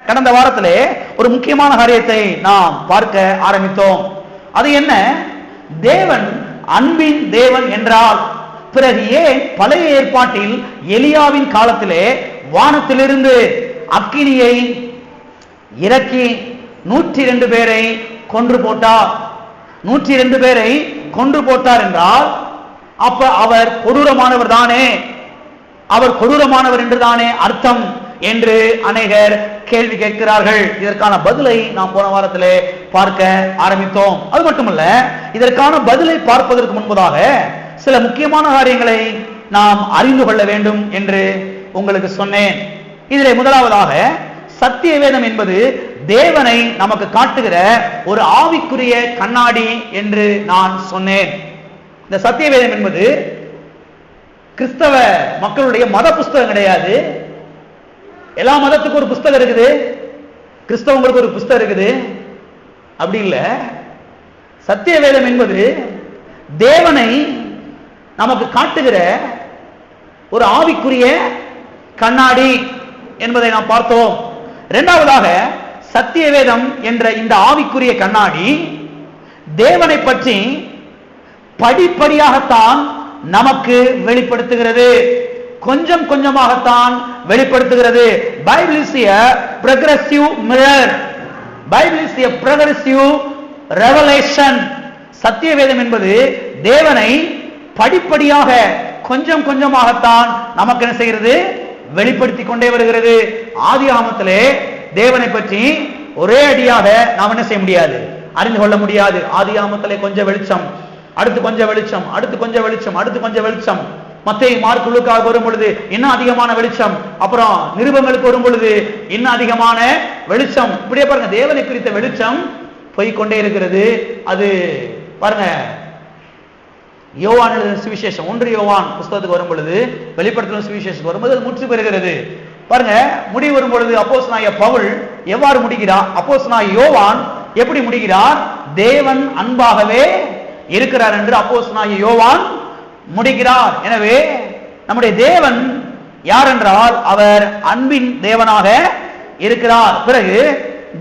கடந்த வாரத்திலே ஒரு முக்கியமான காரியத்தை நாம் பார்க்க ஆரம்பித்தோம். அது என்ன? தேவன் அன்பின் தேவன் என்றால் பிறகு ஏன் பழைய ஏற்பாட்டில் எலியாவின் காலத்திலே வானத்திலிருந்து அக்கினியை இறக்கி 102 பேரை கொன்று போட்டார்? 102 பேரை கொன்று போட்டார் என்றால் அப்ப அவர் கொடூரமானவர் தானே, அவர் கொடூரமானவர் என்று தானே அர்த்தம் என்று அநேகர் கேள்வி கேட்கிறார்கள். இதற்கான பதிலை நாம் போன வாரத்திலே பார்க்க ஆரம்பித்தோம். அது மட்டுமல்ல, இதற்கான பதிலை பார்ப்பதற்கு முன்பதாக சில முக்கியமான காரியங்களை நாம் அறிந்து கொள்ள வேண்டும் என்று உங்களுக்கு சொன்னேன். இதிலே முதலாவதாக சத்திய வேதம் என்பது தேவனை நமக்கு காட்டுகிற ஒரு ஆவிக்குரிய கண்ணாடி என்று நான் சொன்னேன். இந்த சத்திய வேதம் என்பது கிறிஸ்தவ மக்களுடைய மத புஸ்தகம் கிடையாது. எல்லா மதத்துக்கும் ஒரு புஸ்தகம் இருக்குது, கிறிஸ்தவங்களுக்கு ஒரு புஸ்தகம் இருக்குது, அப்படி இல்லை. சத்திய வேதம் என்பது தேவனை நமக்கு காட்டுகிற ஒரு ஆவிக்குரிய கண்ணாடி என்பதை நாம் பார்த்தோம். இரண்டாவதாக சத்திய வேதம் என்ற இந்த ஆவிக்குரிய கண்ணாடி தேவனை பற்றி படிப்படியாகத்தான் நமக்கு வெளிப்படுத்துகிறது, கொஞ்சம் கொஞ்சமாகத்தான் வெளிப்படுத்துகிறது. Bible is a progressive mirror. Bible is a progressive revelation. சத்திய வேதம் என்பது தேவனை படிப்படியாக கொஞ்சம் கொஞ்சமாகத்தான் நமக்கு என்ன செய்கிறது? வெளிப்படுத்தி கொண்டே வருகிறது. ஆதியாகமத்திலே தேவனை பற்றி ஒரே அடியாக நாம் என்ன செய்ய முடியாது? அறிந்து கொள்ள முடியாது. ஆதியாகமத்திலே கொஞ்சம் வெளிச்சம், அடுத்து கொஞ்சம் வெளிச்சம், அடுத்து கொஞ்சம் வெளிச்சம், அடுத்து கொஞ்சம் வெளிச்சம். மத்தேயு மார்க்கு லூக்கா வரும் பொழுது இன்னும் அதிகமான வெளிச்சம், அப்புறம் நிருபங்களுக்கு வரும் பொழுது இன்னும் அதிகமான வெளிச்சம். இப்படியே பாருங்க, தேவனை குறித்த வெளிச்சம் போய்கொண்டே இருக்கிறது. அது பாருங்க, யோவான் எழுதின சுவிசேஷம் 1 யோவான் புஸ்தகத்துக்கு வரும் பொழுது, வெளிப்படுத்தின சுவிசேஷத்துக்கு வரும்போது அது முற்று பெறுகிறது. பாருங்க, முடிவு வரும் பொழுது அப்போஸ்தலனாகிய பவுல் எவ்வாறு முடிக்கிறார்? அப்போஸ்தலனாகிய யோவான் எப்படி முடிக்கிறார்? தேவன் அன்பாகவே இருக்கிறார் என்று அப்போஸ்தலனாகிய யோவான் முடிக்கிறார். எனவே நம்முடைய தேவன் யார் என்றால் அவர் அன்பின் தேவனாக இருக்கிறார். பிறகு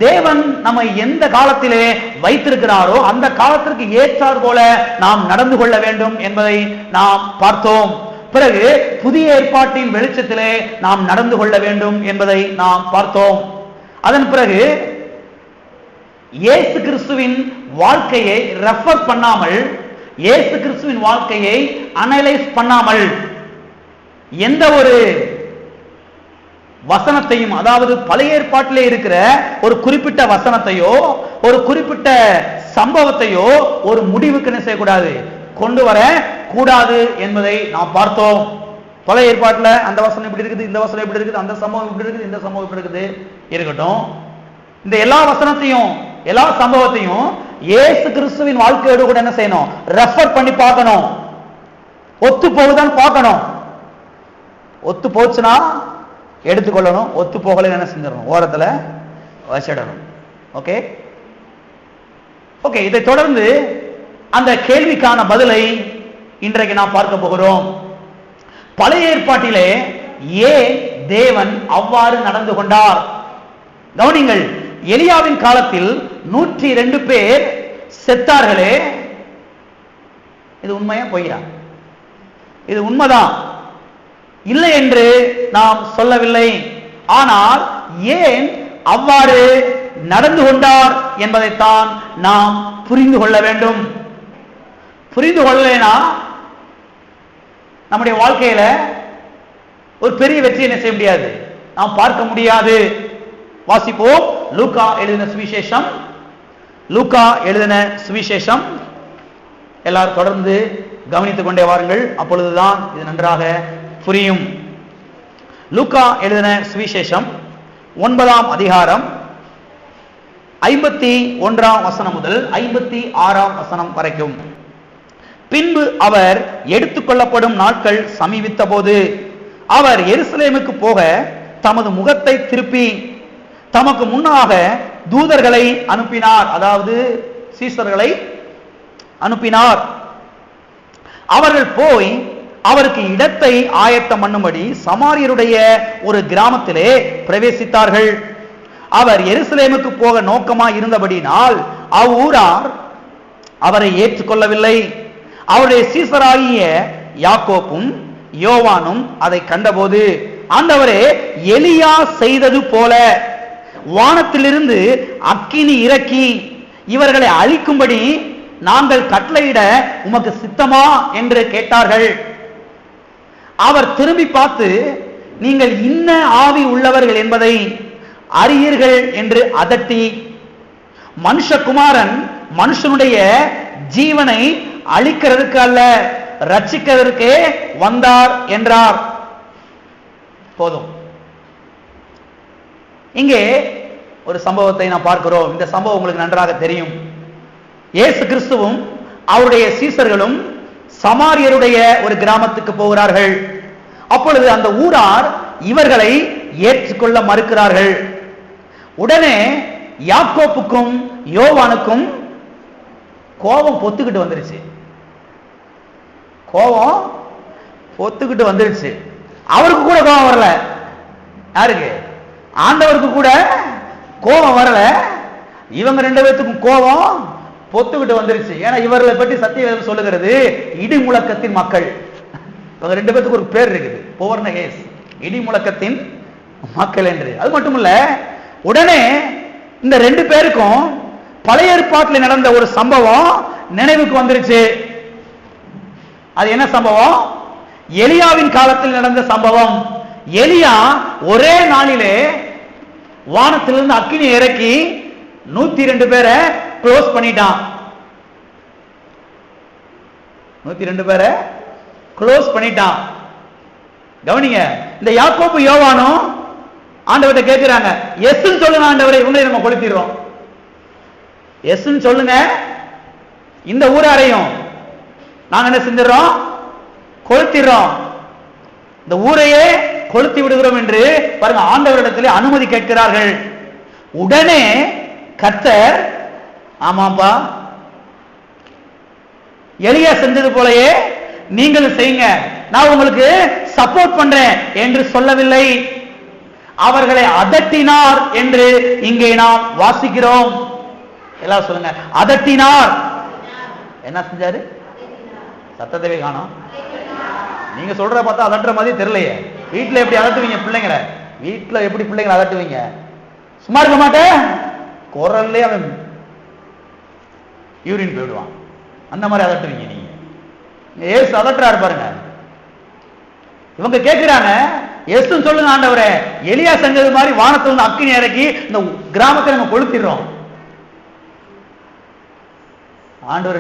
தேவன் நம்மை எந்த காலத்திலே வைத்திருக்கிறாரோ அந்த காலத்திற்கு ஏற்றார் போல நாம் நடந்து கொள்ள வேண்டும் என்பதை நாம் பார்த்தோம். பிறகு புதிய ஏற்பாட்டின் வெளிச்சத்திலே நாம் நடந்து கொள்ள வேண்டும் என்பதை நாம் பார்த்தோம். அதன் பிறகு இயேசு கிறிஸ்துவின் வாழ்க்கையை ரெஃபர் பண்ணாமல், இயேசு கிறிஸ்துவின் வாழ்க்கையை அனலைஸ் பண்ணாமல் எந்த ஒரு வசனத்தையும், அதாவது பழைய ஏற்பாட்டிலே இருக்கிற ஒரு குறிப்பிட்ட வசனத்தையோ ஒரு குறிப்பிட்ட சம்பவத்தையோ ஒரு முடிவுக்கு என்ன செய்யக்கூடாது? கொண்டு வர கூடாது என்பதை நாம் பார்த்தோம். பழைய ஏற்பாட்டில் அந்த வசனம் இப்படி இருக்குது, இந்த வசனம் இப்படி இருக்குது, அந்த சம்பவம் இப்படி இருக்குது, இந்த சம்பவம் இப்படி இருக்குது இருக்கட்டும். இந்த எல்லா வசனத்தையும் எல்லா சம்பவத்தையும் இயேசு கிறிஸ்துவின் வாழ்க்கையோடு கூட என்ன செய்யணும்? ரெஃபர் பண்ணி பார்க்கணும். ஒத்து போகுதான் பார்க்கணும். ஒத்து போச்சுன்னா எடுத்துக்கொள்ளணும், ஒத்து போகல என்ன செஞ்சிடணும்? ஓரத்தில் வச்சிடணும். ஓகே ஓகே இதை தொடர்ந்து அந்த கேள்விக்கான பதிலை இன்றைக்கு நாம் பார்க்க போகிறோம். பழைய ஏற்பாட்டிலே ஏன் தேவன் அவ்வாறு நடந்து கொண்டார்? கவனிங்கள், எலியாவின் காலத்தில் 102 பேர் செத்தார்களே, இது உண்மையா பொய்யா? இது உண்மைதான், இல்லை என்று நாம் சொல்லவில்லை. ஆனால் ஏன் அவ்வாறு நடந்து கொண்டார் என்பதைத்தான் நாம் புரிந்து கொள்ள வேண்டும். புரிந்து கொள்ளலைனா நம்முடைய வாழ்க்கையில ஒரு பெரிய வெற்றி என்ன செய்ய முடியாது? நாம் பார்க்க முடியாது. வாசிப்போம், லூக்கா எழுதின சுவிசேஷம். லூக்கா எழுதின சுவிசேஷம் எல்லாரும் தொடர்ந்து கவனித்துக் கொண்டே வாருங்கள், அப்பொழுதுதான் இது நன்றாக புரியும். லூக்கா எழுதின சுவிசேஷம் 9ஆம் அதிகாரம் 51ஆம் வசனம் முதல் 56ஆம் வசனம் வரைக்கும். பின்பு அவர் எடுத்துக்கொள்ளப்படும் நாட்கள் சமீபித்த போது அவர் எருசலேமுக்கு போக தமது முகத்தை திருப்பி தமக்கு முன்னாக தூதர்களை அனுப்பினார், அதாவது சீசர்களை அனுப்பினார். அவர்கள் போய் அவருக்கு இடத்தை ஆயத்தம் பண்ணும்படி சமாரியருடைய ஒரு கிராமத்திலே பிரவேசித்தார்கள். அவர் எருசலேமுக்கு போக நோக்கமாய் இருந்தபடினால் அவ்வூரார் அவரை ஏற்றுக்கொள்ளவில்லை. அவருடைய சீசராகிய யாக்கோப்பும் யோவானும் அதை கண்டபோது, ஆண்டவரே, எலியா செய்தது போல வானத்திலிருந்து அக்கினி இறக்கி இவர்களை அழிக்கும்படி நாங்கள் கட்டளையிட உமக்கு சித்தமா என்று கேட்டார்கள். அவர் திரும்பி பார்த்து, நீங்கள் இன்ன ஆவி உள்ளவர்கள் என்பதை அறியீர்கள் என்று அதட்டி, மனுஷகுமாரன் மனுஷனுடைய ஜீவனை அழிக்கிறதுக்கு அல்ல, ரட்சிக்கிறதற்கே வந்தார் என்றார். போதும். இங்கே ஒரு சம்பவத்தை நாம் பார்க்கிறோம். இந்த சம்பவம் உங்களுக்கு நன்றாக தெரியும். இயேசு கிறிஸ்துவும் அவருடைய சீசர்களும் சமாரியருடைய ஒரு கிராமத்துக்கு போகிறார்கள். அப்பொழுது அந்த ஊரார் இவர்களை ஏற்றுக்கொள்ள மறுக்கிறார்கள். உடனே யாக்கோப்புக்கும் யோவானுக்கும் கோபம் பொத்துக்கிட்டு வந்துருச்சு. கோபம் பொத்துக்கிட்டு வந்துருச்சு. அவருக்கு கூட கோபம் வரல. யாருக்கு? ஆண்டவருக்கு கூட கோபம் வரல. இவங்க ரெண்டு பேர்த்துக்கும் கோபம் பொத்துக்கிட்டு வந்துருச்சு. ஏன்னா இவர்களை பற்றி சத்தியவேதம் சொல்லுகிறது இடி முழக்கத்தின் மக்கள். இவங்க ரெண்டு பேர்த்துக்கு ஒரு பேர் இருக்குது, போவர்னகேஸ், இடி முழக்கத்தின் மக்கள் என்று. அது மட்டுமல்ல, உடனே இந்த ரெண்டு பேருக்கும் பழைய ஏற்பாட்டில் நடந்த ஒரு சம்பவம் நினைவுக்கு வந்துருச்சு. அது என்ன சம்பவம்? எலியாவின் காலத்தில் நடந்த சம்பவம். எலியா ஒரே நாளிலே வானத்திலிருந்து அக்கினி இறக்கி 102 பேரை க்ளோஸ் பண்ணிட்டான். 102 பேரை க்ளோஸ் பண்ணிட்டான். கவனிங்க, இந்த யாக்கோப்பு யோவானும் ஆண்டவர்கிட்ட கேட்கிறாங்க, எஸ்ன்னு சொல்லுங்க ஆண்டவரை, இவங்களை நம்ம கொளுத்திடுறோம். எஸ்ன்னு சொல்லுங்க, இந்த ஊராரையும் நாங்க என்ன செஞ்சிடறோம்? கொளுத்திடுறோம். இந்த ஊரையே கொளுத்தி விடுகிறோம் என்று பாருங்க ஆண்டவரிடத்திலே அனுமதி கேட்கிறார்கள். உடனே கர்த்தர், ஆமாப்பா, எலியா செஞ்சது போலயே நீங்களும் செய்யுங்க, நான் உங்களுக்கு சப்போர்ட் பண்றேன் என்று சொல்லவில்லை. அவர்களை அதட்டினார் என்று இங்கே நாம் வாசிக்கிறோம். எல்லாம் சொல்லுங்க, அதட்டினார். என்ன செஞ்சாரு? சத்தத்தவே காணோம். நீங்க சொல்ற பார்த்தா அதட்டுற மாதிரி தெரியலையே. வீட்டுல எப்படி அதட்டுவீங்க பிள்ளைங்களை? வீட்டுல எப்படி பிள்ளைங்களை அதட்டுவீங்க? சும்மா இருக்க மாட்டேன், குரல்லே அவன் யூரின் போயிடுவான். அந்த மாதிரி அதட்டுவீங்க நீங்க. ஏசு அதட்டுறாரு பாருங்க. இவங்க கேட்கிறாங்க, ஏசுன்னு சொல்லுங்க ஆண்டவரே, எலியா செஞ்சது மாதிரி வானத்துல இருந்து அக்கினி இறக்கி இந்த கிராமத்தை நம்ம கொளுத்திடுறோம். ஆண்டவர்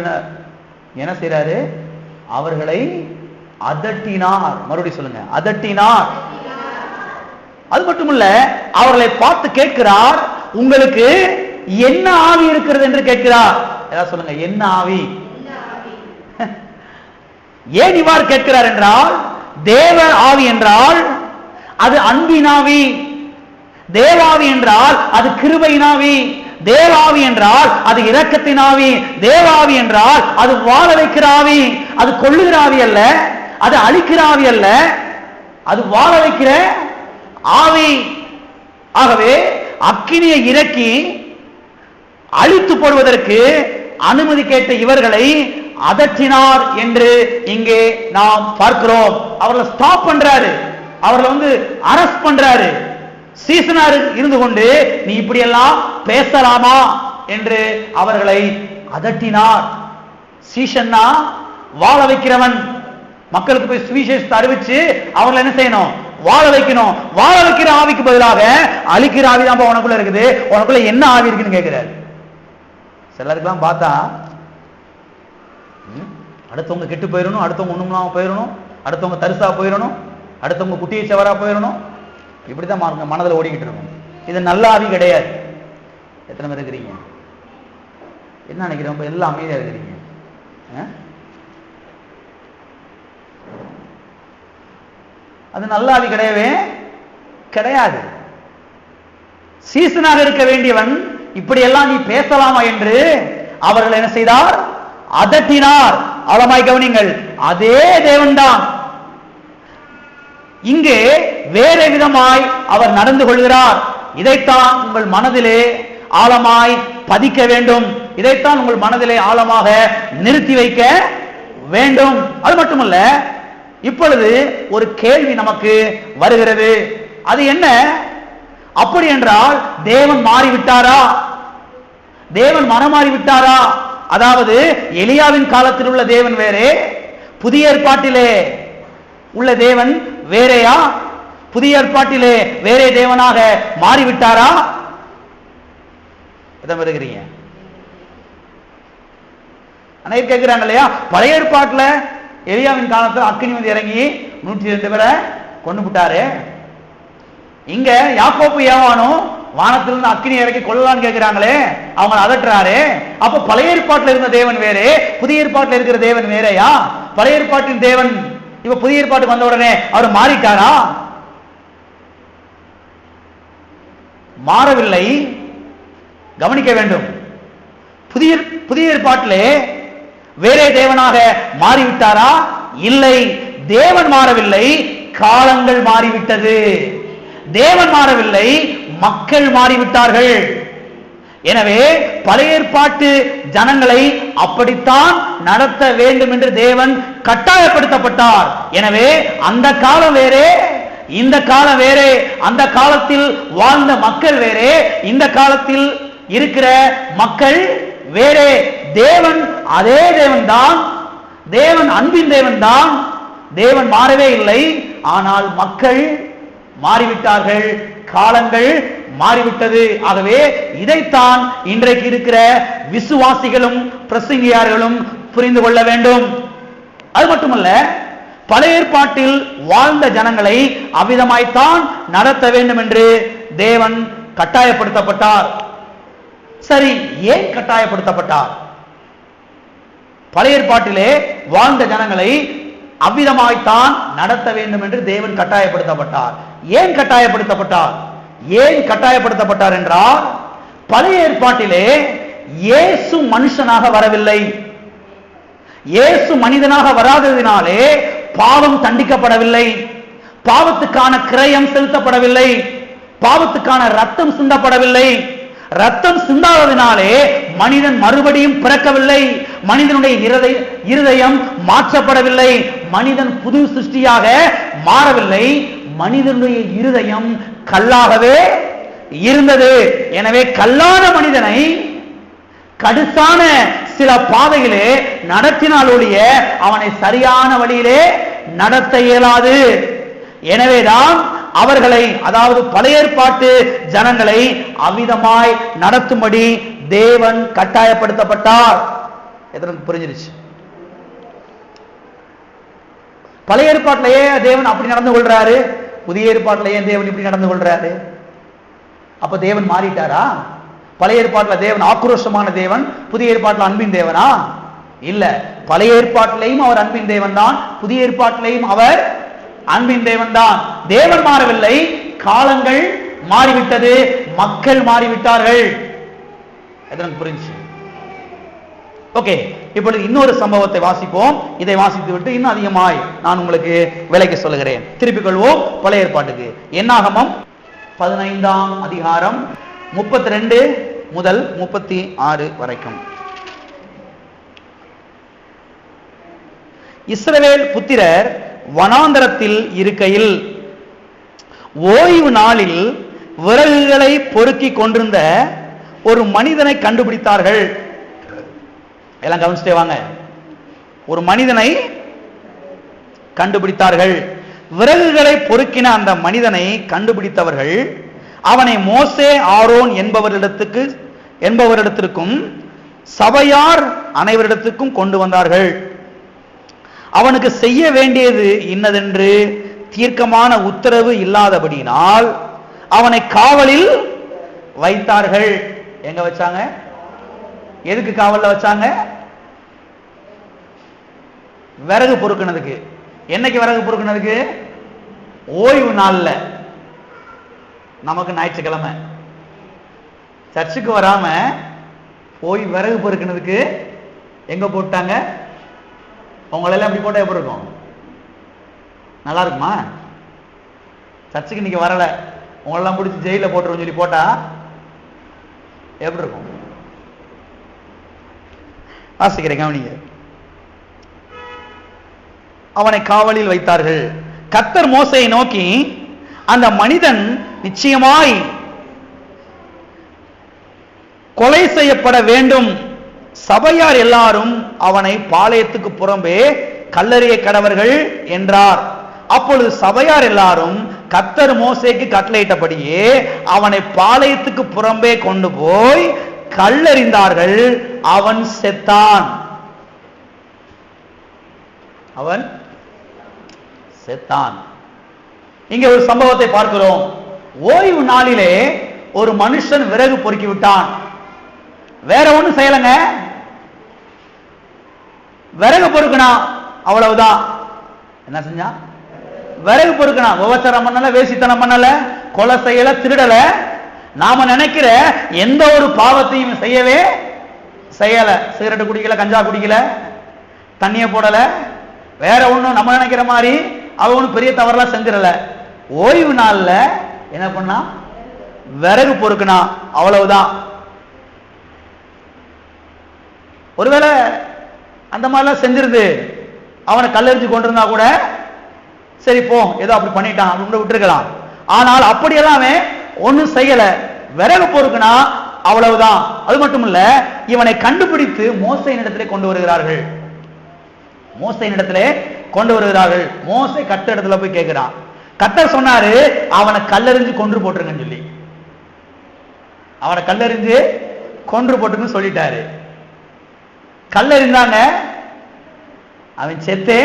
என்ன செய்யறாரு? அவர்களை அதட்டினார். மறுபடியும் சொல்லுங்க, அதட்டினார். அது மட்டுமல்ல, அவர்களை பார்த்து கேட்கிறார், உங்களுக்கு என்ன ஆவி இருக்கிறது என்று கேட்கிறார். ஏதாவது சொல்லுங்க, என்ன ஆவி? ஏன் இவ்வாறு கேட்கிறார் என்றால், தேவ ஆவி என்றால் அது அன்பினாவி, தேவாவி என்றால் அது கிருபையினாவி, தேவாவி என்றால் அது இரக்கத்தினாவி, தேவாவி என்றால் அது வாழ வைக்கிற ஆவி. அது கொள்ளுகிற ஆவி அல்ல, அது அழிக்கிற ஆவி அல்ல, அது வாழ வைக்கிற ஆவி. ஆகவே அக்கினியை இறக்கி அழித்து போடுவதற்கு அனுமதி கேட்ட இவர்களை அதட்டினார் என்று இங்கே நாம் பார்க்கிறோம். அவர்களை ஸ்டாப் பண்றாரு, அவர்களை அரெஸ்ட் பண்றாரு. சீசனார் இருந்து கொண்டு நீ இப்படி எல்லாம் பேசலாமா என்று அவர்களை அதட்டினார். சீசன்னா வாழ வைக்கிறவன். மக்களுக்கு போய் சுவிசேஷத்தை அறிவிச்சு அவர்களை என்ன செய்யணும்? வாழ வைக்கணும். வாழ வைக்கிற ஆவிக்கு பதிலாக அழிக்கிற ஆவி தான் உனக்குள்ள இருக்குது. உனக்குள்ள என்ன ஆவி இருக்குன்னு கேட்கிறாரு. சிலருக்கெல்லாம் பார்த்தா அடுத்தவங்க கெட்டு போயிடணும், அடுத்தவங்க ஒண்ணுமில்லாம போயிடணும், அடுத்தவங்க தரிசா போயிடணும், அடுத்தவங்க குட்டியை சவரா போயிடணும், இப்படிதான் மனதில் ஓடிக்கிட்டு இருக்கும். இது நல்ல ஆவி கிடையாது. எத்தனை பேர் இருக்கிறீங்க? என்ன நினைக்கிறோம்? எல்லாம் அமைதியா இருக்கிறீங்க. அது நல்ல ஆவி கிடையவே கிடையாது. சீசனாக இருக்க வேண்டியவன் இப்படியெல்லாம் நீ பேசலாமா என்று அவர்கள் என்ன செய்தார்? அதட்டினார். ஆழமாய் கவனிங்கள், அதே தேவன்தான் இங்கே வேற விதமாய் அவர் நடந்து கொள்கிறார். இதைத்தான் உங்கள் மனதிலே ஆழமாய் பதிக்க வேண்டும். இதைத்தான் உங்கள் மனதிலே ஆழமாக நிறுத்தி வைக்க வேண்டும். அது மட்டுமல்ல, இப்பொழுது ஒரு கேள்வி நமக்கு வருகிறது. அது என்ன? அப்படி என்றால் தேவன் மாறிவிட்டாரா? தேவன் மனமாறி விட்டாரா? அதாவது எலியாவின் காலத்தில் உள்ள தேவன் வேறே, புதிய ஏற்பாட்டிலே உள்ள தேவன் வேறேயா? புதிய ஏற்பாட்டிலே வேறே தேவனாக மாறிவிட்டாரா? எதை வருகிறீங்க? அனைவரும் கேட்கிறாங்க இல்லையா? பழைய ஏற்பாட்டில் எலியாவின் காலத்தில் அக்கினி வந்து இறங்கி 102 பேரை கொண்டு விட்டாரு. இங்க யாக்கோப்பு ஏவானும் வானத்திலிருந்து அக்கினி இறக்கி கொள்ளலான்னு கேட்கிறாங்களே, அவங்க அதட்டுறாரு. அப்ப பழைய ஏற்பாட்டில் இருந்த தேவன் வேறே, புதிய ஏற்பாட்டில் இருக்கிற தேவன் வேறேயா? பழைய ஏற்பாட்டின் தேவன் இப்ப புதிய ஏற்பாட்டுக்கு வந்த உடனே அவர் மாறிட்டாரா? மாறவில்லை. கவனிக்க வேண்டும். புதிய ஏற்பாட்டிலே வேறே தேவனாக மாறிவிட்டாரா? இல்லை. தேவன் மாறவில்லை, காலங்கள் மாறிவிட்டது. தேவன் மாறவில்லை, மக்கள் மாறிவிட்டார்கள். எனவே பழைய ஏற்பாட்டு ஜனங்களை அப்படித்தான் நடத்த வேண்டும் என்று தேவன் கட்டாயப்படுத்தப்பட்டார். எனவே அந்த காலம் வேறே, இந்த காலம் வேறே. அந்த காலத்தில் வாழ்ந்த மக்கள் வேறே, இந்த காலத்தில் இருக்கிற மக்கள் வேறே. தேவன் அதே தேவன் தான். தேவன் அன்பின் தேவன் தான். தேவன் மாறவே இல்லை. ஆனால் மக்கள் மாறிவிட்டார்கள், காலங்கள் மாறிவிட்டது. ஆகவே இதைத்தான் இன்றைக்கு இருக்கிற விசுவாசிகளும் பிரசங்கியார்களும் புரிந்து கொள்ள வேண்டும். அது மட்டுமல்ல, பழைய ஏற்பாட்டில் வாழ்ந்த ஜனங்களை அவ்விதமாய்த்தான் நடத்த வேண்டும் என்று தேவன் கட்டாயப்படுத்தப்பட்டார். சரி, ஏன் கட்டாயப்படுத்தப்பட்டார்? பழைய ஏற்பாட்டிலே வாழ்ந்த ஜனங்களை அவ்விதமாய்த்தான் நடத்த வேண்டும் என்று தேவன் கட்டாயப்படுத்தப்பட்டார். ஏன் கட்டாயப்படுத்தப்பட்டார்? ஏன் கட்டாயப்படுத்தப்பட்டார் என்றால், பழைய ஏற்பாட்டிலே இயேசு மனுஷனாக வரவில்லை. இயேசு மனிதனாக வராததினாலே பாவம் தண்டிக்கப்படவில்லை, பாவத்துக்கான கிரயம் செலுத்தப்படவில்லை, பாவத்துக்கான ரத்தம் சிந்தப்படவில்லை. ரத்தம் சிந்தாததினாலே மனிதன் மறுபடியும் பிறக்கவில்லை, மனிதனுடைய இருதயம் மாற்றப்படவில்லை, மனிதன் புது சிருஷ்டியாக மாறவில்லை, மனிதனுடைய இருதயம் கல்லாகவே இருந்தது. எனவே கல்லான மனிதனை கடுசான சில பாதையிலே நடத்தினாலொழிய அவனை சரியான வழியிலே நடத்த இயலாது. எனவேதான் அவர்களை, அதாவது பழைய ஏற்பாட்டு ஜனங்களை அவ்விதமாய் நடத்தும்படி தேவன் கட்டாயப்படுத்தப்பட்டார். எதற்கு புரிஞ்சிருச்சு? பழைய ஏற்பாட்டிலேயே தேவன் அப்படி நடந்து கொள்றாரு, புதிய ஏற்பாட்டிலேயே தேவன் இப்படி நடந்து கொள்றாரு. அப்ப தேவன் மாறிட்டாரா? பழைய ஏற்பாட்டில் தேவன் ஆக்ரோஷமான தேவன், புதிய ஏற்பாட்டில் அன்பின் தேவனா? இல்ல. பழைய ஏற்பாட்டிலையும் அவர் அன்பின் தேவன் தான், புதிய ஏற்பாட்டிலையும் அவர் அன்பின் தேவன் தான். தேவன் மாறவில்லை, காலங்கள் மாறிவிட்டது, மக்கள் மாறிவிட்டார்கள். எதற்கு புரிஞ்சு? ஓகே, இப்பொழுது இன்னொரு சம்பவத்தை வாசிப்போம். இதை வாசித்து விட்டு இன்னும் அதிகமாய் நான் உங்களுக்கு விளக்கி சொல்லுகிறேன். திருப்பிக் கொள்வோம் பழைய ஏற்பாட்டுக்கு. என்னாகமம் 15ஆம் அதிகாரம் 32 முதல் 36 வரைக்கும். இஸ்ரவேல் புத்திரர் வனாந்தரத்தில் இருக்கையில் ஓய்வு நாளில் விறகுகளை பொறுக்கி கொண்டிருந்த ஒரு மனிதனை கண்டுபிடித்தார்கள். எல்லாம் கவனிச்சுட்டே வாங்க. ஒரு மனிதனை கண்டுபிடித்தார்கள். விறகுகளை பொறுக்கின அந்த மனிதனை கண்டுபிடித்தவர்கள் அவனை மோசே ஆரோன் என்பவரிடத்திற்கும் சபையார் அனைவரிடத்துக்கும் கொண்டு வந்தார்கள். அவனுக்கு செய்ய வேண்டியது இன்னதென்று தீர்க்கமான உத்தரவு இல்லாதபடியினால் அவனை காவலில் வைத்தார்கள். எங்க வச்சாங்க? எதுக்கு காவல்ல வச்சாங்க? விறகு பொறுக்கினதுக்கு. என்னைக்கு விறகு பொறுக்கினதுக்கு? ஓய்வு நாள்ல. நமக்கு ஞாயிற்றுக்கிழமை சர்ச்சுக்கு வராம போய் விறகு பொறுக்கினதுக்கு எங்க போட்டாங்க? உங்களெல்லாம் அப்படி போட்டா எப்படி இருக்கும்? நல்லா இருக்குமா? சர்ச்சுக்கு இன்னைக்கு வரல, உங்களெல்லாம் பிடிச்சி ஜெயில போட்டுருவோம் சொல்லி போட்டா எப்படி இருக்கும்? வாசிக்கிறேன், கவனிங்க. அவனை காவலில் வைத்தார்கள். கர்த்தர் மோசேயை நோக்கி, அந்த மனிதன் நிச்சயமாய் கொலை செய்யப்பட வேண்டும், சபையார் எல்லாரும் அவனை பாளையத்துக்கு புறம்பே கல்லெறிய கடவர்கள் என்றார். அப்பொழுது சபையார் எல்லாரும் கர்த்தர் மோசேக்கு கட்டளையிட்டபடியே அவனை பாளையத்துக்கு புறம்பே கொண்டு போய் கல்லெறிந்தார்கள். அவன் செத்தான். அவன் செத்தான். இங்கே ஒரு சம்பவத்தை பார்க்கிறோம். ஓய்வு நாளிலே ஒரு மனுஷன் விறகு பொறுக்கி விட்டான். வேற ஒண்ணும் செய்யலங்க, விறகு பொறுக்கனா, அவ்வளவுதான். என்ன செஞ்சா? விறகு பொறுக்கனா. விபச்சாரம் பண்ணல, வேசித்தனம் பண்ணல, கொலை செய்யல, திருடல. நாம நினைக்கிற எந்த ஒரு பாவத்தையும் செய்யவே செய்யல. சிகரெட் குடிக்கல, கஞ்சா குடிக்கல, தண்ணிய போடல, வேற ஒண்ணும் நம்ம நினைக்கிற மாதிரி அவ ஒன்றும் பெரிய தவறெல்லாம் செஞ்சிடல. ஓய்வு நாள்ல என்ன பண்ணா? விறகு பொறுக்கனா, அவ்வளவுதான். ஒருவேளை அந்த மாதிரிலாம் செஞ்சிருது, அவனை கல்லெறிஞ்சு கொண்டிருந்தா கூட சரி போ, ஏதோ அப்படி பண்ணிட்டான் அப்படின்னு விட்டுருக்கலாம். ஆனால் அப்படியெல்லாம் அவன் ஒன்னும் செய்யல, விறகு பொறுக்குனா, அவ்வளவுதான். அது மட்டும் இல்ல, இவனை கண்டுபிடித்து மோசேயின் இடத்திலே கொண்டு வருகிறார்கள். மோசேயின் இடத்திலே கொண்டு வருகிறார்கள். மோசே கர்த்தர் இடத்துல போய் கேட்கிறான். கர்த்தர் சொன்னாரு, அவனை கல்லெறிஞ்சு கொன்று போட்டுருங்கன்னு சொல்லி. அவனை கல்லெறிஞ்சு கொன்று போட்டுருன்னு சொல்லிட்டாரு. கல்லெறிந்தாங்க, அவன் செத்தே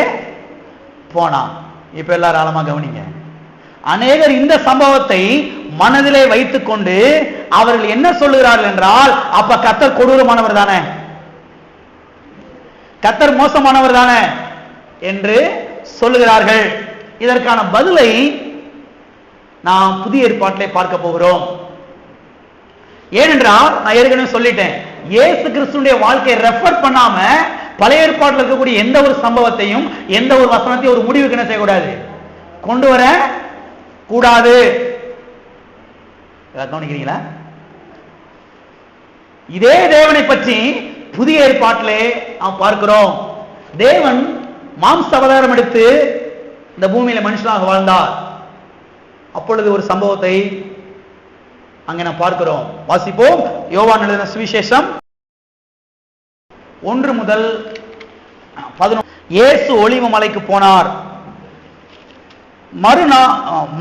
போனான். இப்ப எல்லாரும் ஆழமா கவனிங்க. அநேகர் இந்த சம்பவத்தை மனதிலே வைத்துக் கொண்டு அவர்கள் என்ன சொல்லுகிறார்கள் என்றால், அப்ப கர்த்தர் கொடூரமானவர் தானே, கர்த்தர் மோசமானவர் தானே என்று சொல்லுகிறார்கள். இதற்கான பதிலை நாம் புதிய ஏற்பாட்டிலே பார்க்க போகிறோம். ஏனென்றால் நான் ஏற்கனவே சொல்லிட்டேன், இயேசு கிறிஸ்துடைய வாழ்க்கையை ரெஃபர் பண்ணாம பழைய ஏற்பாட்டில் இருக்கக்கூடிய எந்த ஒரு சம்பவத்தையும் எந்த ஒரு வசனத்தையும் ஒரு முடிவுக்கு என்ன செய்யக்கூடாது, கொண்டு வர கூடாது. கவனிக்கிறீங்களா? இதே தேவனை பற்றி புதிய ஏற்பாட்டிலே நாம் பார்க்கிறோம். தேவன் மாம்ச அவதாரம் எடுத்து இந்த பூமியில மனுஷனாக வாழ்ந்தார். அப்பொழுது ஒரு சம்பவத்தை அங்கே நாம் பார்க்கிறோம். வாசிப்போம். யோவான் எழுதின சுவிசேஷம் 1 முதல் 11. இயேசு ஒலிவ மலைக்கு போனார்.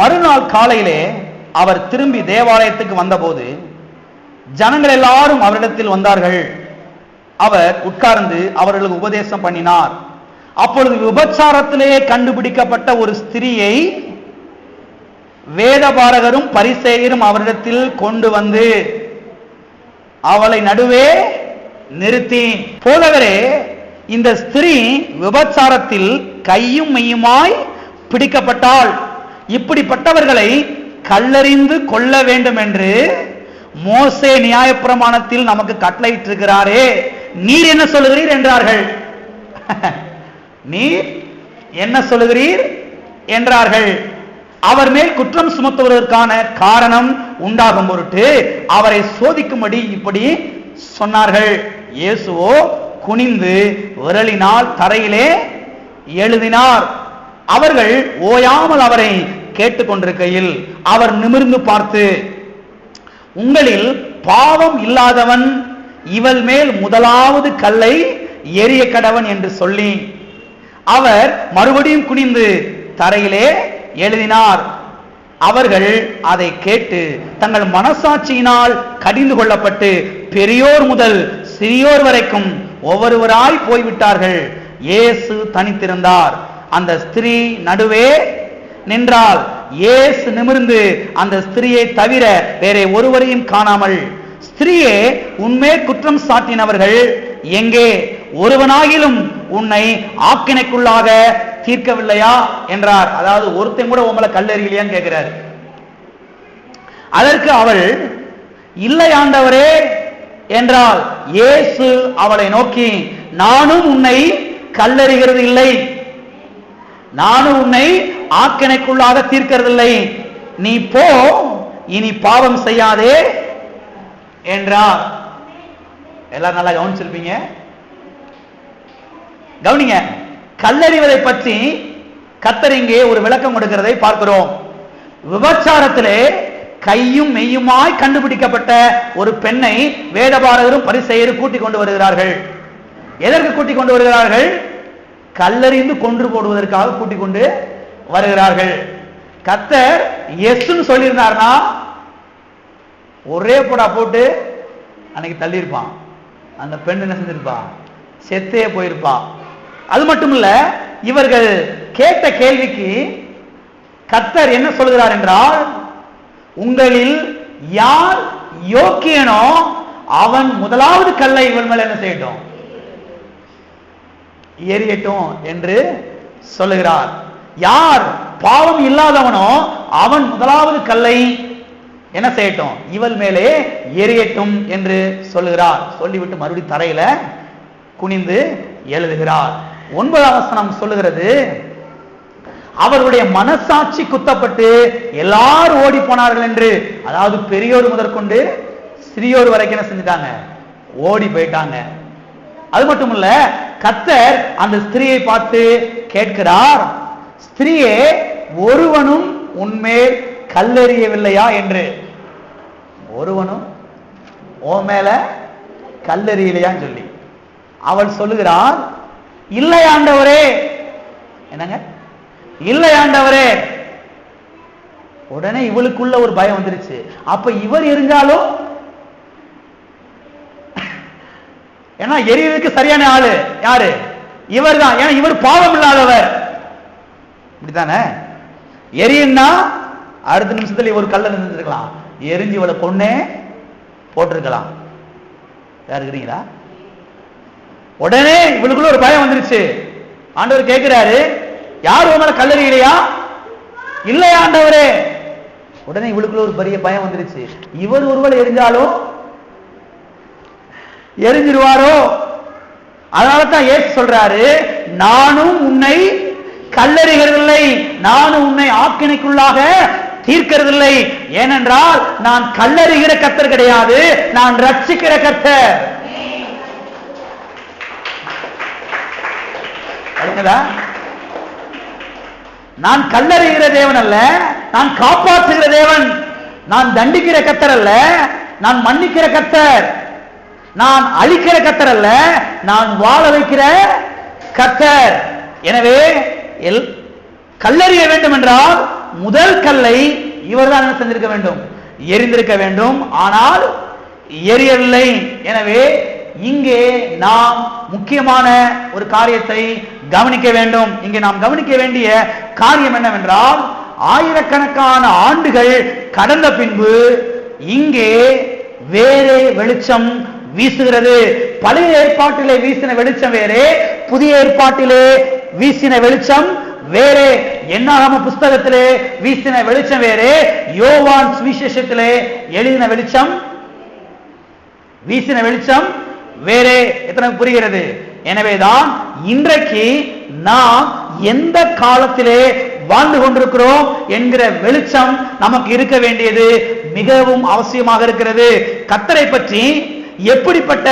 மறுநாள் காலையிலே அவர் திரும்பி தேவாலயத்துக்கு வந்தபோது ஜனங்கள் எல்லாரும் அவரிடத்தில் வந்தார்கள். அவர் உட்கார்ந்து அவர்களுக்கு உபதேசம் பண்ணினார். அப்பொழுது விபச்சாரத்திலே கண்டுபிடிக்கப்பட்ட ஒரு ஸ்திரியை வேதபாரகரும் பரிசேயரும் அவரிடத்தில் கொண்டு வந்து அவளை நடுவே நிறுத்தி, போதகரே, இந்த ஸ்திரீ விபச்சாரத்தில் கையும் மெய்யுமாய் பிடிக்கப்பட்டால் இப்படிப்பட்டவர்களை கல்லெறிந்து கொள்ள வேண்டும் என்று மோசே நியாயப்பிரமாணத்தில் நமக்கு கட்டளையிட்டிருக்கிறாரே, நீர் என்ன சொல்லுகிறீர் என்றார்கள். நீர் என்ன சொல்லுகிறீர் என்றார்கள். அவர் மேல் குற்றம் சுமத்துவதற்கான காரணம் உண்டாகும் பொருட்டு அவரை சோதிக்கும்படி இப்படி சொன்னார்கள். இயேசுவோ குனிந்து விரலினால் தரையிலே எழுதினார். அவர்கள் ஓயாமல் அவரை கேட்டுக்கொண்டிருக்கையில் அவர் நிமிர்ந்து பார்த்து, உங்களில் பாவம் இல்லாதவன் இவள் மேல் முதலாவது கல்லை எறிய கடவன் என்று சொல்லி அவர் மறுபடியும் குனிந்து தரையிலே எழுதினார். அவர்கள் அதை கேட்டு தங்கள் மனசாட்சியினால் கடிந்து கொள்ளப்பட்டு பெரியோர் முதல் சிறியோர் வரைக்கும் ஒவ்வொருவராய் போய்விட்டார்கள். இயேசு தனித்திருந்தார். அந்த ஸ்திரீ நடுவே நின்றாள். இயேசு நிமிர்ந்து அந்த ஸ்திரியை தவிர வேறே ஒருவரையும் காணாமல், ஸ்திரியே, உன்மே குற்றம் சாட்டினவர்கள் எங்கே? ஒருவனாகிலும் உன்னை ஆக்கினைக்குள்ளாக தீர்க்கவில்லையா என்றார். அதாவது ஒருத்தன் கூட உங்களை கல்லெறியலையான்னு கேட்கிறார். அதற்கு அவள், இல்லை ஆண்டவரே என்றால். இயேசு அவளை நோக்கி, நானும் உன்னை கல்லெறிகிறது இல்லை, நானும் உன்னை ஆக்கினைக்குள்ளாக தீர்க்கிறதில்லை. நீ போ, இனி பாவம் செய்யாதே என்றார். எல்லாம் நல்லா கவனிச்சிருப்பீங்க. கவனிங்க, கல்லறிவதை பற்றி கர்த்தர் இங்கே ஒரு விளக்கம் கொடுக்கிறதை பார்க்கிறோம். விபச்சாரத்திலே கையும் மெய்யுமாய் கண்டுபிடிக்கப்பட்ட ஒரு பெண்ணை வேதபாரகரும் பரிசேயரும் கூட்டிக் கொண்டு வருகிறார்கள். எதற்கு கூட்டிக் கொண்டு வருகிறார்கள்? கல்லறிந்து கொன்று போடுவதற்காக கூட்டிக் கொண்டு வருகிறார்கள். கர்த்தர் எஸ்ன்னு சொல்லியிருந்தார்னா ஒரே போடா போட்டு அன்னைக்கு தள்ளியிருப்பான். அந்த பெண் என்ன செஞ்சிருப்பான்? செத்தே போயிருப்பான். அது மட்டும் இல்ல, இவர்கள் கேட்ட கேள்விக்கு கர்த்தர் என்ன சொல்கிறார் என்றால், உங்களில் யார் யோக்கியனோ அவன் முதலாவது கல்லை இவள் மேல என்ன செய்யட்டும்? எரியட்டும் என்று சொல்லுகிறார். யார் பாவம் இல்லாதவனோ அவன் முதலாவது கல்லை என்ன செய்யட்டும்? இவள் மேலே எரியட்டும் என்று சொல்லுகிறார். சொல்லிவிட்டு மறுபடி தரையில குனிந்து எழுதுகிறார். 9ஆம் வசனம் சொல்லுகிறது, அவருடைய மனசாட்சி குத்தப்பட்டு எல்லாரும் ஓடி போனார்கள் என்று. அதாவது பெரியோர் முதற்கொண்டு சிறியோர் வரைக்கும் என்ன செஞ்சிட்டாங்க? ஓடி போயிட்டாங்க. அது மட்டும் இல்ல, கர்த்தர் அந்த ஸ்திரியை பார்த்து கேட்கிறார், ஸ்திரியே, ஒருவனும் உன்மேல் கல்லெறியவில்லையா என்று. ஒருவனும் உன் மேல கல்லெறியலையான்னு சொல்லி அவள் சொல்லுகிறார், இல்லை ஆண்டவரே. என்னங்க? இல்லை ஆண்டவரே. உடனே இவளுக்குள்ள ஒரு பயம் வந்துருச்சு. அப்ப இவர் எரிஞ்சாலும், ஏன்னா எரியதுக்கு சரியான ஆளு யாரு? இவர் தான். ஏன்னா இவர் பாவம் இல்லாதவர். இப்படித்தானே? எரியுன்னா அடுத்த நிமிஷத்துல இவர் கல்ல நின்றுக்கலாம், எரிஞ்சு இவளை கொன்னே போட்டிருக்கலாம். யாரு இருக்கிறீங்களா? உடனே இவளுக்குள்ள ஒரு பயம் வந்துருச்சு. ஆண்டவர் கேட்கிறாரு, யார் உங்களை கல்லறியலையா? இல்லையா ஆண்டவரே. உடனே இவளுக்குள்ள ஒரு பெரிய பயம் வந்துருச்சு. இவர் ஒருவர் எரிஞ்சாலும் எரிஞ்சிருவாரோ? அதனால தான் இயேசு சொல்றாரு, நானும் உன்னை கல்லறிகிறதில்லை, நானும் உன்னை ஆக்கினைக்குள்ளாக தீர்க்கிறதில்லை. ஏனென்றால் நான் கல்லறிகிற கர்த்தர் கிடையாது, நான் ரட்சிக்கிற கர்த்தர். நான் கல்லறிகிற தேவன் அல்ல, நான் காப்பாற்றுகிற தேவன். நான் தண்டிக்கிற கர்த்தர் அல்ல, நான் மன்னிக்கிற கர்த்தர். நான் அழிக்கிற கர்த்தர் அல்ல, நான் வாழ வைக்கிற கர்த்தர். எனவே கல்லறிய வேண்டும் என்றால் முதல் கல்லை இவர்தான் என்ன செஞ்சிருக்க வேண்டும்? எரிந்திருக்க வேண்டும். ஆனால் எரியவில்லை. எனவே இங்கே நாம் முக்கியமான ஒரு காரியத்தை கவனிக்க வேண்டும். இங்கே நாம் கவனிக்க வேண்டிய காரியம் என்னவென்றால், ஆயிரக்கணக்கான ஆண்டுகள் கடந்த பின்பு இங்கே வேறே வெளிச்சம் வீசுகிறது. பழைய ஏற்பாட்டிலே வீசின வெளிச்சம் வேறே, புதிய ஏற்பாட்டிலே வீசின வெளிச்சம் வேறே. என்னாகம புஸ்தகத்திலே வீசின வெளிச்சம் வேறே, யோவான் சுவிசேஷத்திலே எழுதின வெளிச்சம் வீசின வெளிச்சம் வேறே. எத்தனை புரிகிறது? எனவேதான் இன்றைக்கு நாம் எந்த காலத்திலே வாழ்ந்து கொண்டிருக்கிறோம் என்கிற வெளிச்சம் நமக்கு இருக்க வேண்டியது மிகவும் அவசியமாக இருக்கிறது. கர்த்தரை பற்றி எப்படிப்பட்ட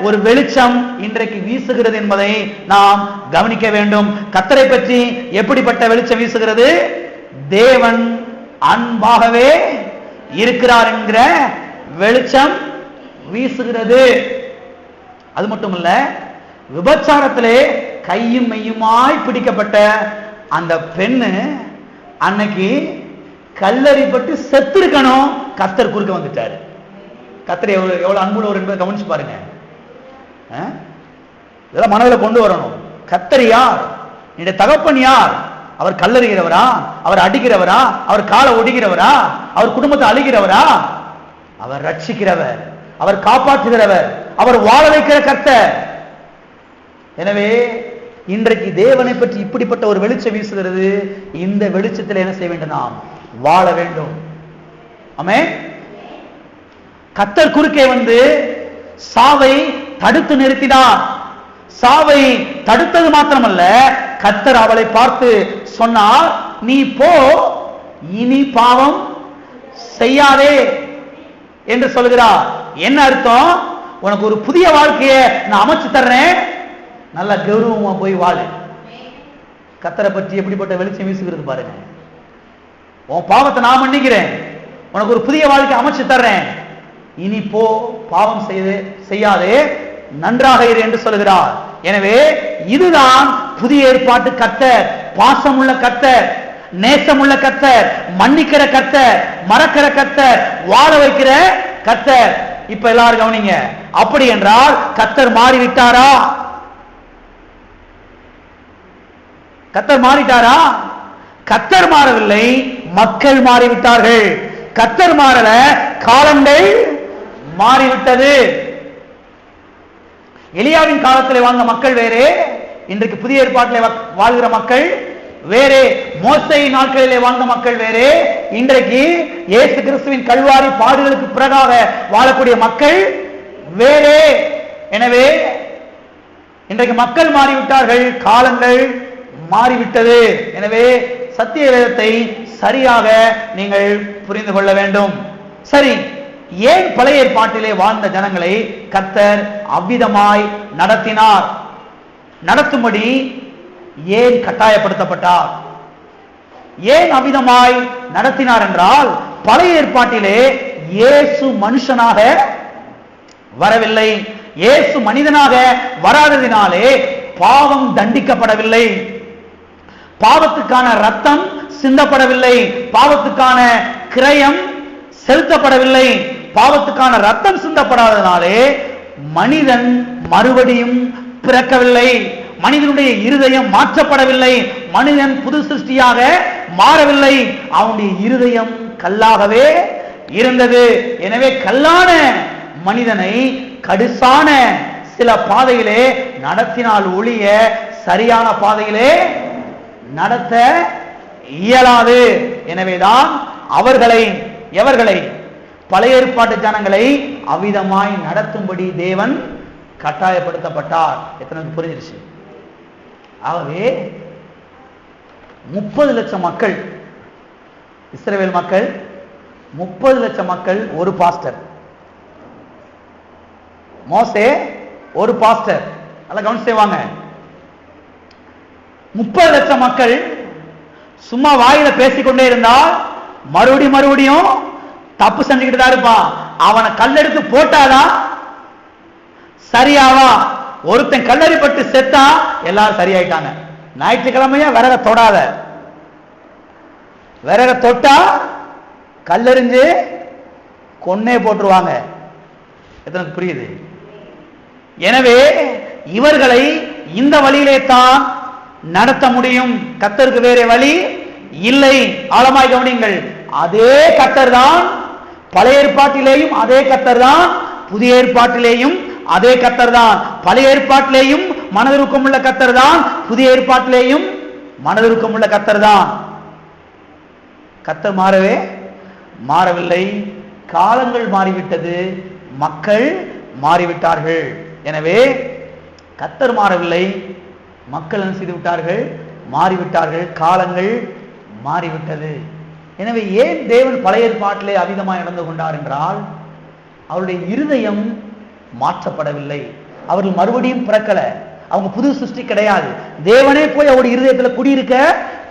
ஒரு வெளிச்சம் இன்றைக்கு வீசுகிறது என்பதை நாம் கவனிக்க வேண்டும். கர்த்தரை பற்றி எப்படிப்பட்ட வெளிச்சம் வீசுகிறது? தேவன் அன்பாகவே இருக்கிறார் என்கிற வெளிச்சம் வீசுகிறது. அது மட்டுமல்ல, விபச்சாரத்திலே கையும் மெய்யுமாய் பிடிக்கப்பட்ட அந்த பெண்ணு அன்னைக்கு கல்லறிப்பட்டு செத்திருக்கணும். கர்த்தர் குறுக்க வந்துட்டாரு. கர்த்தர் எவ்வளவு அன்புள்ளவர் என்பதை கவனிச்சு பாருங்க. இதெல்லாம் மனதில் கொண்டு வரணும். கர்த்தர் யார்? என்னுடைய தகப்பன் யார்? அவர் கல்லறிகிறவரா? அவர் அடிக்கிறவரா? அவர் காலை ஒடிக்கிறவரா? அவர் குடும்பத்தை அழிக்கிறவரா? அவர் ரட்சிக்கிறவர், அவர் காப்பாற்றுகிறவர், அவர் வாழ வைக்கிற கர்த்தர். எனவே இன்றைக்கு தேவனை பற்றி இப்படிப்பட்ட ஒரு வெளிச்சம் வீசுகிறது. இந்த வெளிச்சத்தில் என்ன செய்ய வேண்டும்? நாம் வாழ வேண்டும். ஆமென். கர்த்தர் குறுக்கே வந்து சாவை தடுத்து நிறுத்தினார். சாவை தடுத்தது மாத்திரமல்ல, கர்த்தர் அவளை பார்த்து சொன்னார், நீ போ, இனி பாவம் செய்யாதே என்று சொல்கிறார். என்ன அர்த்தம்? உனக்கு ஒரு புதிய வாழ்க்கையை நான் அமைச்சு தர்றேன், நல்ல கௌரவமா போய் வாழு. கர்த்தரை பற்றி எப்படிப்பட்ட வெளிச்சம் வீசுகிறது பாருங்க. உன் பாவத்தை நான் மன்னிக்கிறேன், உனக்கு ஒரு புதிய வாழ்க்கை அமைச்சு தர்றேன், இனி போ, பாவம் செய்யாதே, நன்றாக இரு என்று சொல்கிறார். எனவே இதுதான் புதிய ஏற்பாட்டு கர்த்தர், பாசமுள்ள கர்த்தர், நேசமுள்ள கர்த்தர், மன்னிக்கிற கர்த்தர், மறக்கிற கர்த்தர், வாழ வைக்கிற கர்த்தர். இப்ப எல்லாரும் கவனிங்க. அப்படி என்றால் கர்த்தர் மாறிவிட்டாரா? கர்த்தர் மாறிட்டாரா? கர்த்தர் மாறவில்லை, மக்கள் மாறிவிட்டார்கள். கர்த்தர் மாறல, காலங்கள் மாறிவிட்டது. எலியாவின் காலத்தில் வாழ்ந்த மக்கள் வேறே, இன்றைக்கு புதிய ஏற்பாட்டிலே வாழ்கிற மக்கள் வேறே. மோசே நாட்களிலே வாழ்ந்த மக்கள் வேறே, இன்றைக்கு இயேசு கிறிஸ்துவின் கல்வாரி பாடுகளுக்கு பிறகாக வாழக்கூடிய மக்கள் வேறே. எனவே இன்றைக்கு மக்கள் மாறிவிட்டார்கள், காலங்கள் மாறிவிட்டது. எனவே சத்திய வேதத்தை சரியாக நீங்கள் புரிந்து கொள்ள வேண்டும். சரி, ஏன் பழைய ஏற்பாட்டிலே வாழ்ந்த ஜனங்களை கர்த்தர் அவ்விதமாய் நடத்தினார்? நடத்தும்படி ஏன் கட்டாயப்படுத்தப்பட்டார்? ஏன் அவ்விதமாய் நடத்தினார் என்றால், பழைய ஏற்பாட்டிலே இயேசு மனுஷனாக வரவில்லை. இயேசு மனிதனாக வராததினாலே பாவம் தண்டிக்கப்படவில்லை, பாவத்துக்கான ரத்தம் சிந்தப்படவில்லை, பாவத்துக்கான கிரயம் செலுத்தப்படவில்லை. பாவத்துக்கான ரத்தம் சிந்தப்படாதனாலே மனிதன் மறுபடியும் பிறக்கவில்லை, மனிதனுடைய இருதயம் மாற்றப்படவில்லை, மனிதன் புது சிருஷ்டியாக மாறவில்லை, அவனுடைய இருதயம் கல்லாகவே இருந்தது. எனவே கல்லான மனிதனை கடுசான சில பாதையிலே நடத்தினால் ஒழிய சரியான பாதையிலே நடத்த இயலாது. எனவேதான் எவர்களை பழைய ஏற்பாட்டு ஜனங்களை அவ்விதமாய் நடத்தும்படி தேவன் கட்டாயப்படுத்தப்பட்டார். எத்தனை புரிஞ்சிருச்சு? ஆகவே 30 லட்சம் மக்கள், இஸ்ரவேல் மக்கள் 30 லட்சம் மக்கள், ஒரு பாஸ்டர். மோசே ஒரு பாஸ்டர். நல்லா கவனிச்சு செய்வாங்க. 30 லட்சம் மக்கள் சும்மா வாயில பேசிக்கொண்டே இருந்தால் மறுபடியும் தப்பு செஞ்சுக்கிட்டு தான் இருப்பான். அவனை கல்லெடுத்து போட்டாதான் சரியாவா? ஒருத்தன் கல்லறிப்பட்டு செத்தா எல்லாரும் சரியாயிட்டாங்க. ஞாயிற்றுக்கிழமையா விறக தொடாத, விறக தொட்டா கல்லெறிஞ்சு கொன்னே போட்டுருவாங்க. எத்தனை புரியுது? எனவே இவர்களை இந்த வழியிலே தான் நடத்த முடியும். கர்த்தருக்கு வேற வழி இல்லை. ஆழமாய் கவனிங்கள். அதே கர்த்தர் தான் பழைய ஏற்பாட்டிலேயும், அதே கர்த்தர் தான் புதிய ஏற்பாட்டிலேயும், அதே கர்த்தர் தான். பழைய ஏற்பாட்டிலேயும் மனதிற்கும் உள்ள கர்த்தர் தான், புதிய ஏற்பாட்டிலேயும் மனதிற்கும் உள்ள கர்த்தர் தான். கர்த்தர் மாறவில்லை. காலங்கள் மாறிவிட்டது, மக்கள் மாறிவிட்டார்கள். எனவே கர்த்தர் மாறவில்லை, மக்கள் என்ன செய்து விட்டார்கள்? மாறிவிட்டார்கள், காலங்கள் மாறிவிட்டது. எனவே ஏன் தேவன் பழைய ஏற்பாட்டிலே அவிதமாய் நடந்து கொண்டார் என்றால், அவருடைய இருதயம் மாற்றப்படவில்லை. அவர்கள் மறுபடியும் பிறக்கல, அவங்க புது சிருஷ்டி கிடையாது. தேவனே போய் அவருடைய இருதயத்தில் குடியிருக்க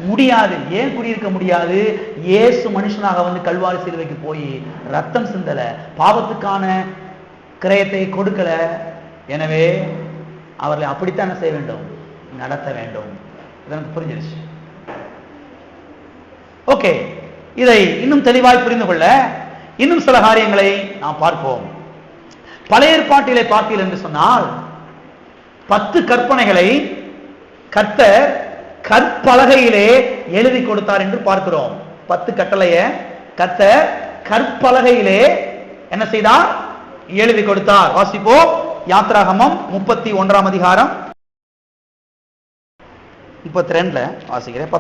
முடியாது. ஏன் குடியிருக்க முடியாது? இயேசு மனுஷனாக வந்து கல்வாரி சிலுவைக்கு போய் ரத்தம் சிந்தல, பாவத்துக்கான கிரயத்தை கொடுக்கல. எனவே அவர்களை அப்படித்தான் என்ன செய்ய வேண்டும்? நடத்த வேண்டும். இதற்கு புரிஞ்சிருச்சு? ஓகே, இதை இன்னும் தெளிவாய் புரிந்து கொள்ள இன்னும் சில காரியங்களை நாம் பார்ப்போம். பழைய ஏற்பாட்டிலே பார்த்தீர்கள் என்று சொன்னால் 10 கற்பனைகளை கர்த்தர் கற்பலகையிலே எழுதி கொடுத்தார் என்று பார்க்கிறோம். 10 கட்டளையை கர்த்தர் கற்பலகையிலே என்ன செய்தார்? எழுதி கொடுத்தார். வாசிப்போம். யாத்ராகமம் 31 அதிகாரம் 32 வாசிக்கிறேன்.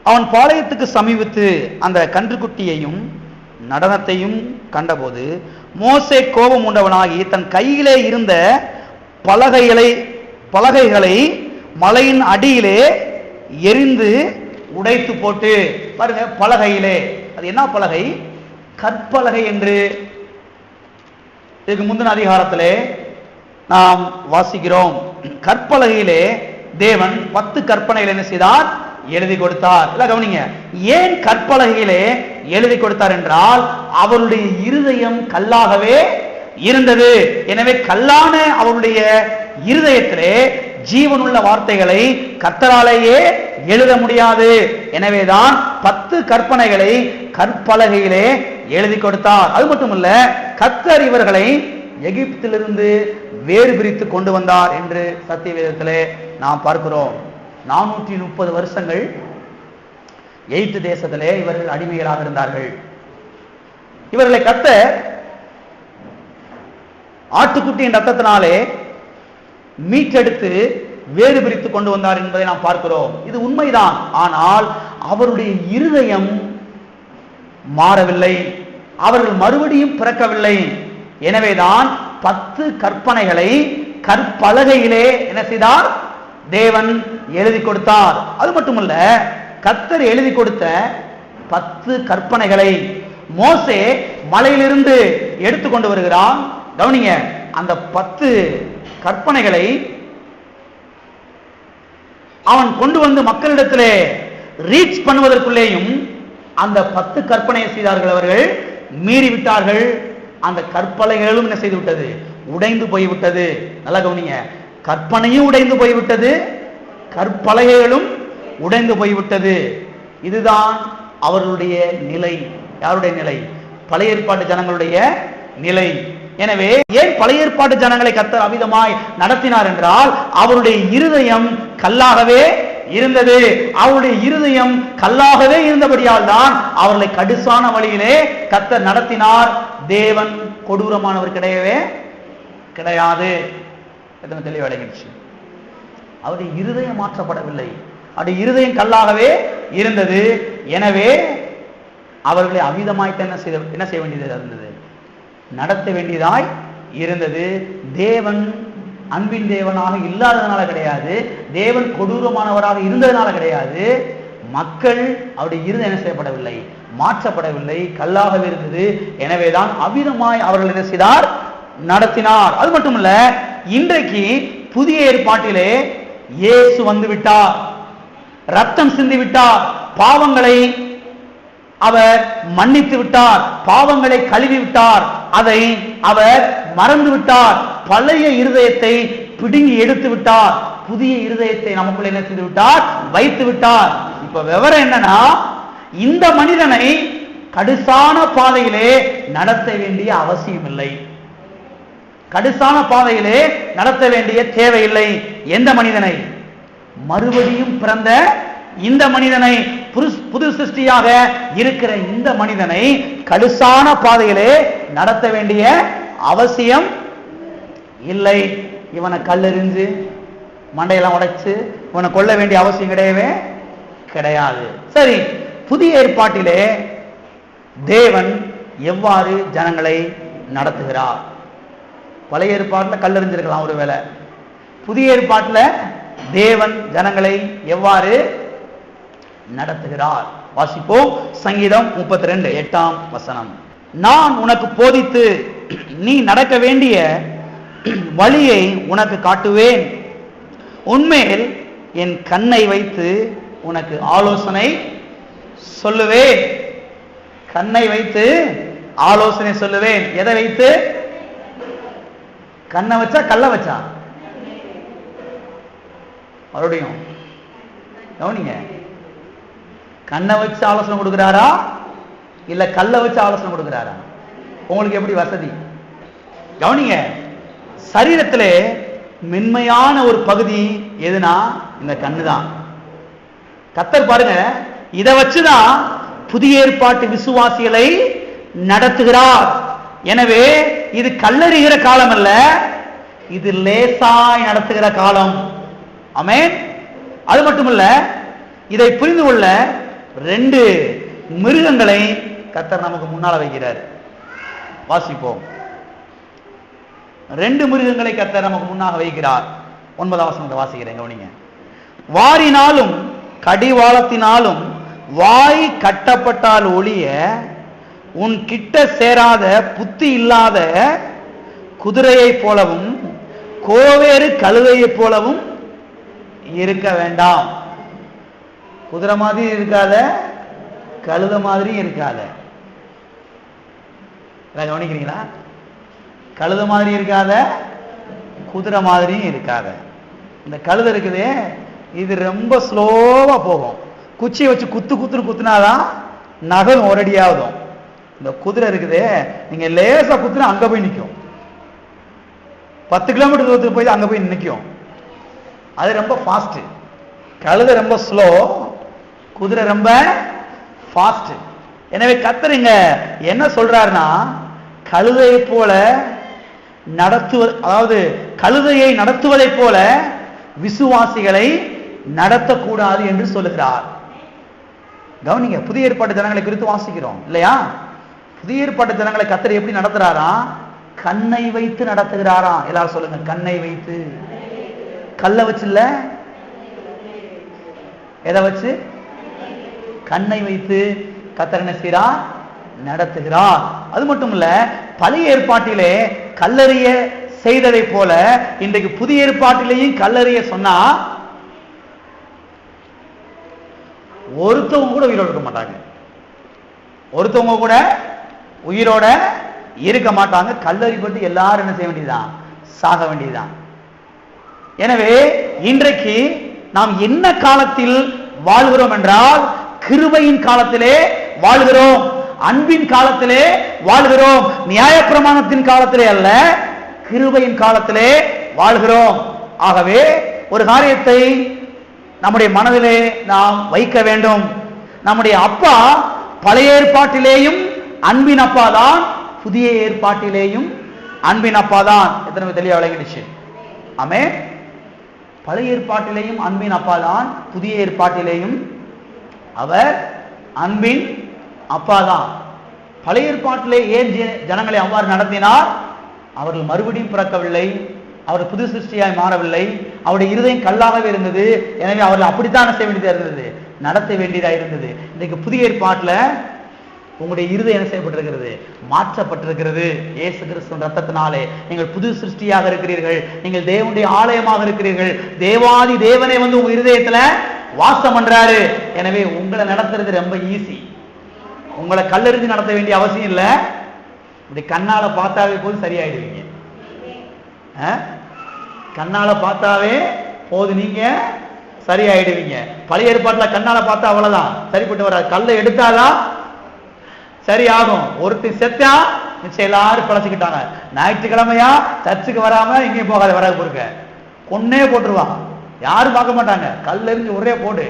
அவன் பாளையத்துக்கு சமீபத்து அந்த கன்றுக்குட்டியையும் நடனத்தையும் கண்டபோது மோசே கோபம் உண்டவனாகி தன் கையிலே இருந்த பலகைகளை மலையின் அடியிலே எரிந்து உடைத்து போட்டு. பாருங்க, பலகையிலே, அது என்ன பலகை? கற்பலகை என்று இதுக்கு முந்தின அதிகாரத்திலே நாம் வாசிக்கிறோம். கற்பலகையிலே தேவன் 10 கற்பனைகள் என்ன செய்தார்? எழுதி கொடுத்தார். இல்ல கவனிங்க, ஏன் கற்பலகையிலே எழுதி கொடுத்தார் என்றால் அவருடைய இருதயம் கல்லாகவே இருந்தது. எனவே கல்லான அவருடைய இருதயத்திலே ஜீவனுள்ள வார்த்தைகளை கர்த்தராலேயே எழுத முடியாது. எனவேதான் 10 கற்பனைகளை கற்பலகையிலே எழுதி கொடுத்தார். அது மட்டுமல்ல, கர்த்தர் இவர்களை எகிப்திலிருந்து வேறு பிரித்து கொண்டு வந்தார் என்று சத்திய வேதத்திலே நாம் பார்க்கிறோம். 430 வருஷங்கள் எகிப்து தேசத்திலே இவர்கள் அடிமைகளாக இருந்தார்கள். இவர்களை கர்த்தர் ஆட்டுக்குட்டியின் ரத்தத்தினாலே மீட்டெடுத்து வேறு பிரித்து கொண்டு வந்தார் என்பதை நாம் பார்க்கிறோம். இது உண்மைதான். ஆனால் அவருடைய இருதயம் மாறவில்லை. அவர்கள் மறுபடியும் பிறக்கவில்லை. எனவேதான் 10 கற்பனைகளை கற்பலகையிலே என்ன செய்தார்? தேவன் எழுதி கொடுத்தார். அது மட்டுமல்ல, கர்த்தர் எழுதி கொடுத்த 10 கற்பனைகளை மோசே மலையிலிருந்து எடுத்துக்கொண்டு வருகிறான். கவனிங்க, அந்த 10 கற்பனைகளை அவன் கொண்டு வந்து மக்களிடத்திலே ரீச் பண்ணுவதற்குள்ளேயும் அந்த 10 கற்பனையை செய்தார்கள். அவர்கள் மீறிவிட்டார்கள். அந்த கற்பலைகளும் என்ன செய்து விட்டது? உடைந்து போய்விட்டது. நல்லா கவனிங்க, கற்பனையும் உடைந்து போய்விட்டது, கற்பலகைகளும் உடைந்து போய்விட்டது. இதுதான் அவர்களுடைய நிலை. யாருடைய நிலை? பழைய ஏற்பாட்டு ஜனங்களுடைய நிலை. எனவே ஏன் பழைய ஏற்பாட்டு ஜனங்களை கர்த்தர் அவிதமாய் நடத்தினார் என்றால் அவருடைய இருதயம் கல்லாகவே இருந்தது. அவருடைய இருதயம் கல்லாகவே இருந்தபடியால் தான் அவர்களை கடுசான வழியிலே கர்த்தர் நடத்தினார். தேவன் கொடூரமானவர் கிடையவே கிடையாது. எத்தனை தெளிவடைகின்றது? அவருடைய இருதயம் மாற்றப்படவில்லை. அவருடைய இருதயம் கல்லாகவே இருந்தது. எனவே அவர்களை அவிதமாய் என்ன செய்ய வேண்டியது இருந்தது? நடத்த வேண்டியதாய் இருந்தது. தேவன் அன்பின் தேவனாக இல்லாததுனால கிடையாது, தேவன் கொடூரமானவராக இருந்ததுனால கிடையாது. மக்கள் அவருடைய இருதயம் என்ன செய்யப்படவில்லை? மாற்றப்படவில்லை, கல்லாகவே இருந்தது. எனவேதான் அவிதமாய் அவர்கள் என்ன செய்தார்? நடத்தினார். அது மட்டுமல்ல, இன்றைக்கு புதிய ஏற்பாட்டிலே இயேசு வந்து விட்டார், ரத்தம் சிந்தி விட்டார், பாவங்களை அவர் மன்னித்து விட்டார், பாவங்களை கழுவி விட்டார், அதை அவர் மறந்து விட்டார், பழைய இருதயத்தை பிடுங்கி எடுத்து விட்டார், புதிய இருதயத்தை நமக்குள்ள என்ன செய்து விட்டார்? வைத்து விட்டார். இப்ப விவரம் என்னன்னா, இந்த மனிதனை கடுசான பாதையிலே நடத்த வேண்டிய அவசியம் இல்லை, கடுசான பாதையிலே நடத்த வேண்டிய தேவையில்லை. எந்த மனிதனை? மறுபடியும் பிறந்த இந்த மனிதனை, புது சிருஷ்டியாக இருக்கிற இந்த மனிதனை கடுசான பாதையிலே நடத்த வேண்டிய அவசியம் இல்லை. இவனை கல்லெறிஞ்சு மண்டையெல்லாம் உடைச்சு இவனை கொல்ல வேண்டிய அவசியம் கிடையவே கிடையாது. சரி, புதிய ஏற்பாட்டிலே தேவன் எவ்வாறு ஜனங்களை நடத்துகிறார்? பழைய ஏற்பாட்டில் கல்லெறிஞ்சிருக்கலாம் ஒருவேளை, புதிய ஏற்பாட்டில் தேவன் ஜனங்களை எவ்வாறு நடத்துகிறார்? வாசிப்போம். சங்கீதம் 32 8ஆம் வசனம். நான் உனக்கு போதித்து நீ நடக்க வேண்டிய வழியை உனக்கு காட்டுவேன், உன்மேல் என் கண்ணை வைத்து உனக்கு ஆலோசனை சொல்லுவேன். கண்ணை வைத்து ஆலோசனை சொல்லுவேன். எதை வைத்து? கண்ணை வச்சா கல்ல வச்சா? மறுபடியும் கவனிங்க, கண்ணை வச்சு ஆலோசனை கொடுக்கிறாரா இல்ல கல்ல வச்சு ஆலோசனை கொடுக்கிறாரா? உங்களுக்கு எப்படி வசதி? கவனிங்க, சரீரத்திலே மென்மையான ஒரு பகுதி எதுனா இந்த கண்ணு தான். கர்த்தர் பாருங்க, இதை வச்சுதான் புதிய ஏற்பாட்டு விசுவாசிகளை நடத்துகிறார். எனவே இது கல்லறிகிற காலம் அல்ல, இது லேசாய் நடத்துகிற காலம். ஆமென். அது மட்டுமல்ல, இதை புரிந்து கொள்ள 2 மிருகங்களை கர்த்தர் நமக்கு முன்னால வைக்கிறார். வாசிப்போம். 2 மிருகங்களை கர்த்தர் நமக்கு முன்னாக வைக்கிறார். 9ஆம் வசனத்தை வாசிக்கிறேன், கவனிங்க. வாரினாலும் கடிவாளத்தினாலும் வாய் கட்டப்பட்டால் ஒழிய உன் கிட்ட சேராத புத்தி இல்லாத குதிரையை போலவும் கோவேறு கழுதையை போலவும் இருக்க வேண்டாம். குதிரை மாதிரி இருக்காத, கழுத மாதிரி இருக்காத. கவனிக்கிறீங்களா? கழுத மாதிரி இருக்காத, குதிரை மாதிரியும் இருக்காத. இந்த கழுதை இருக்குது, இது ரொம்ப ஸ்லோவா போகும். குச்சியை வச்சு குத்துனாதான் நகம் ஒரடியாவதும். இந்த குதிரை இருக்குது, நீங்க லேசா குத்துனா அங்க போய் நிற்கும். 10 கிலோமீட்டர் தூரத்துக்கு போய் அங்க போய் நிற்கும். அது ரொம்ப ஃபாஸ்ட். கழுதை ரொம்ப ஸ்லோ, குதிரை ரொம்ப ஃபாஸ்ட். எனவே கர்த்தருங்க என்ன சொல்றாருன்னா, கழுதையை போல நடத்துவது, அதாவது கழுதையை நடத்துவதை போல விசுவாசிகளை நடத்தக்கூடாது என்று சொல்லுகிறார். கவனிங்க, புதிய ஏற்பாட்டு ஜனங்களை குறித்து வாசிக்கிறோம் இல்லையா? புதிய ஏற்பாட்டு ஜனங்களை கர்த்தர் எப்படி நடத்துறாரா? கண்ணை வைத்து நடத்துகிறாரா? எல்லாரும் சொல்லுங்க, கண்ணை வைத்து. கல்லை வச்சு இல்ல, எதை வச்சு? கண்ணை வைத்து கர்த்தர் என்ன செய்கிறார்? நடத்துகிறார். அது மட்டும் இல்ல, பழைய ஏற்பாட்டிலே கல்லறிய செய்ததை போல இன்றைக்கு புதிய ஏற்பாட்டிலேயும் கல்லறிய சொன்னா ஒருத்தவங்க கூட உயிரோட இருக்க மாட்டாங்க. ஒருத்தவங்க கூட உயிரோட இருக்க மாட்டாங்க. கல்லறிப்பட்டு எல்லாரும் என்ன செய்ய வேண்டியதுதான்? சாக வேண்டியதுதான். எனவே இன்றைக்கு நாம் என்ன காலத்தில் வாழ்கிறோம் என்றால், கிருபையின் காலத்திலே வாழ்கிறோம், அன்பின் காலத்திலே வாழ்கிறோம். நியாயப்பிரமாணத்தின் காலத்திலே அல்ல, கிருபையின் காலத்திலே வாழ்கிறோம். ஆகவே ஒரு காரியத்தை நம்முடைய மனதிலே நாம் வைக்க வேண்டும். நம்முடைய அப்பா பழைய ஏற்பாட்டிலேயும் அன்பின் அப்பா தான், புதிய ஏற்பாட்டிலேயும் அன்பின் அப்பா தான். எத்தனை தெளிவாக விளங்கிடுச்சு? ஆமென். பழைய ஏற்பாட்டிலேயும் அன்பின் அப்பா தான், புதிய ஏற்பாட்டிலேயும் அவர் அன்பின் அப்பா தான். பழைய ஏற்பாட்டிலே ஏன் ஜனங்களை அவ்வாறு நடத்தினார்? அவர்கள் மறுபடியும் பிறக்கவில்லை, அவர் புது சிருஷ்டியாய் மாறவில்லை, அவருடைய இருதயம் கல்லாகவே இருந்தது. எனவே அவர்கள் அப்படித்தான் செய்ய வேண்டியதாக இருந்தது, நடத்த வேண்டியதாக இருந்தது. இன்றைக்கு புதிய ஏற்பாட்டில் உங்களுடைய இருதயம் என்ன செய்யப்பட்டிருக்கிறது? மாற்றப்பட்டிருக்கிறது. இயேசு கிறிஸ்துவின் ரத்தத்தினாலே நீங்கள் புது சிருஷ்டியாக இருக்கிறீர்கள். நீங்கள் தேவனுடைய ஆலயமாக இருக்கிறீர்கள். தேவாதி தேவனே வந்து உங்க இருதயத்துல வாசம் பண்றாரு. எனவே உங்களை நடத்துறது ரொம்ப ஈஸி. உங்களை கல்லெறிஞ்சு நடத்த வேண்டிய அவசியம் இல்லை. இப்படி கண்ணால பார்த்தாவே போது சரியாயிடுவீங்க. கண்ணால பார்த்தாவே போது நீங்க சரியாயிடுவீங்க. பழைய ஏற்பாட்டுல கண்ணால பார்த்தா அவ்வளவுதான், சரிப்பட்டு வராது. கல்லை எடுத்தாதான் சரியாகும். ஒருத்தர் செத்தா மிச்சம் எல்லாரும் பிழைச்சுக்கிட்டாங்க. ஞாயிற்றுக்கிழமையா சர்ச்சுக்கு வராம இங்கேயும் போகாத, வராது பொறுக்க கொன்னே போட்டுருவாங்க. யாரும் பார்க்க மாட்டாங்க. கல்லெறிஞ்சு ஒரே போடு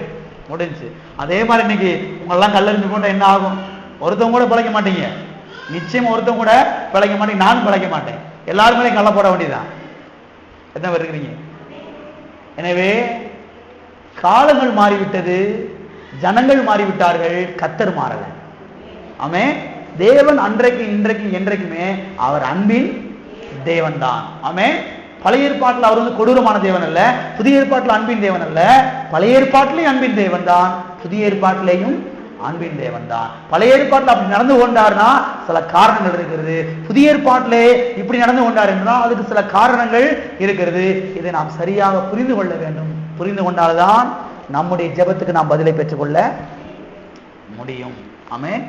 முடிஞ்சு. அதே மாதிரி இன்னைக்கு உங்களெல்லாம் கல்லெறிஞ்சு போட்டா என்ன ஆகும்? ஒருத்தவங்க கூட பிழைக்க மாட்டீங்க. நிச்சயம் ஒருத்தவங்க கூட பிழைக்க மாட்டீங்க. நானும் பிழைக்க மாட்டேன். எல்லாருமே கல்ல போட வேண்டியதுதான். எத்தனை பேர் இருக்கிறீங்க? எனவே காலங்கள் மாறிவிட்டது, ஜனங்கள் மாறிவிட்டார்கள், கர்த்தர் மாறல. ஆமென். தேவன் அன்றைக்கு இன்றைக்கு என்றைக்குமே அவர் அன்பின் தேவன் தான். ஆமென். பழைய ஏற்பாட்டில் அவர் வந்து கொடூரமான தேவன் அல்ல, புதிய ஏற்பாட்டில் அன்பின் தேவன் அல்ல. பழைய ஏற்பாட்டிலேயும் அன்பின் தேவன் தான், புதிய ஏற்பாட்டிலேயும் அன்பின் தேவன் தான். பழைய ஏற்பாட்டில் அப்படி நடந்து கொண்டார்னா சில காரணங்கள் இருக்கிறது. புதிய ஏற்பாட்டிலே இப்படி நடந்து கொண்டார் என்றால் அதுக்கு சில காரணங்கள் இருக்கிறது. இதை நாம் சரியாக புரிந்து கொள்ள வேண்டும். புரிந்து கொண்டால்தான் நம்முடைய ஜெபத்துக்கு நாம் பதிலை பெற்றுக்கொள்ள முடியும். ஆமென்.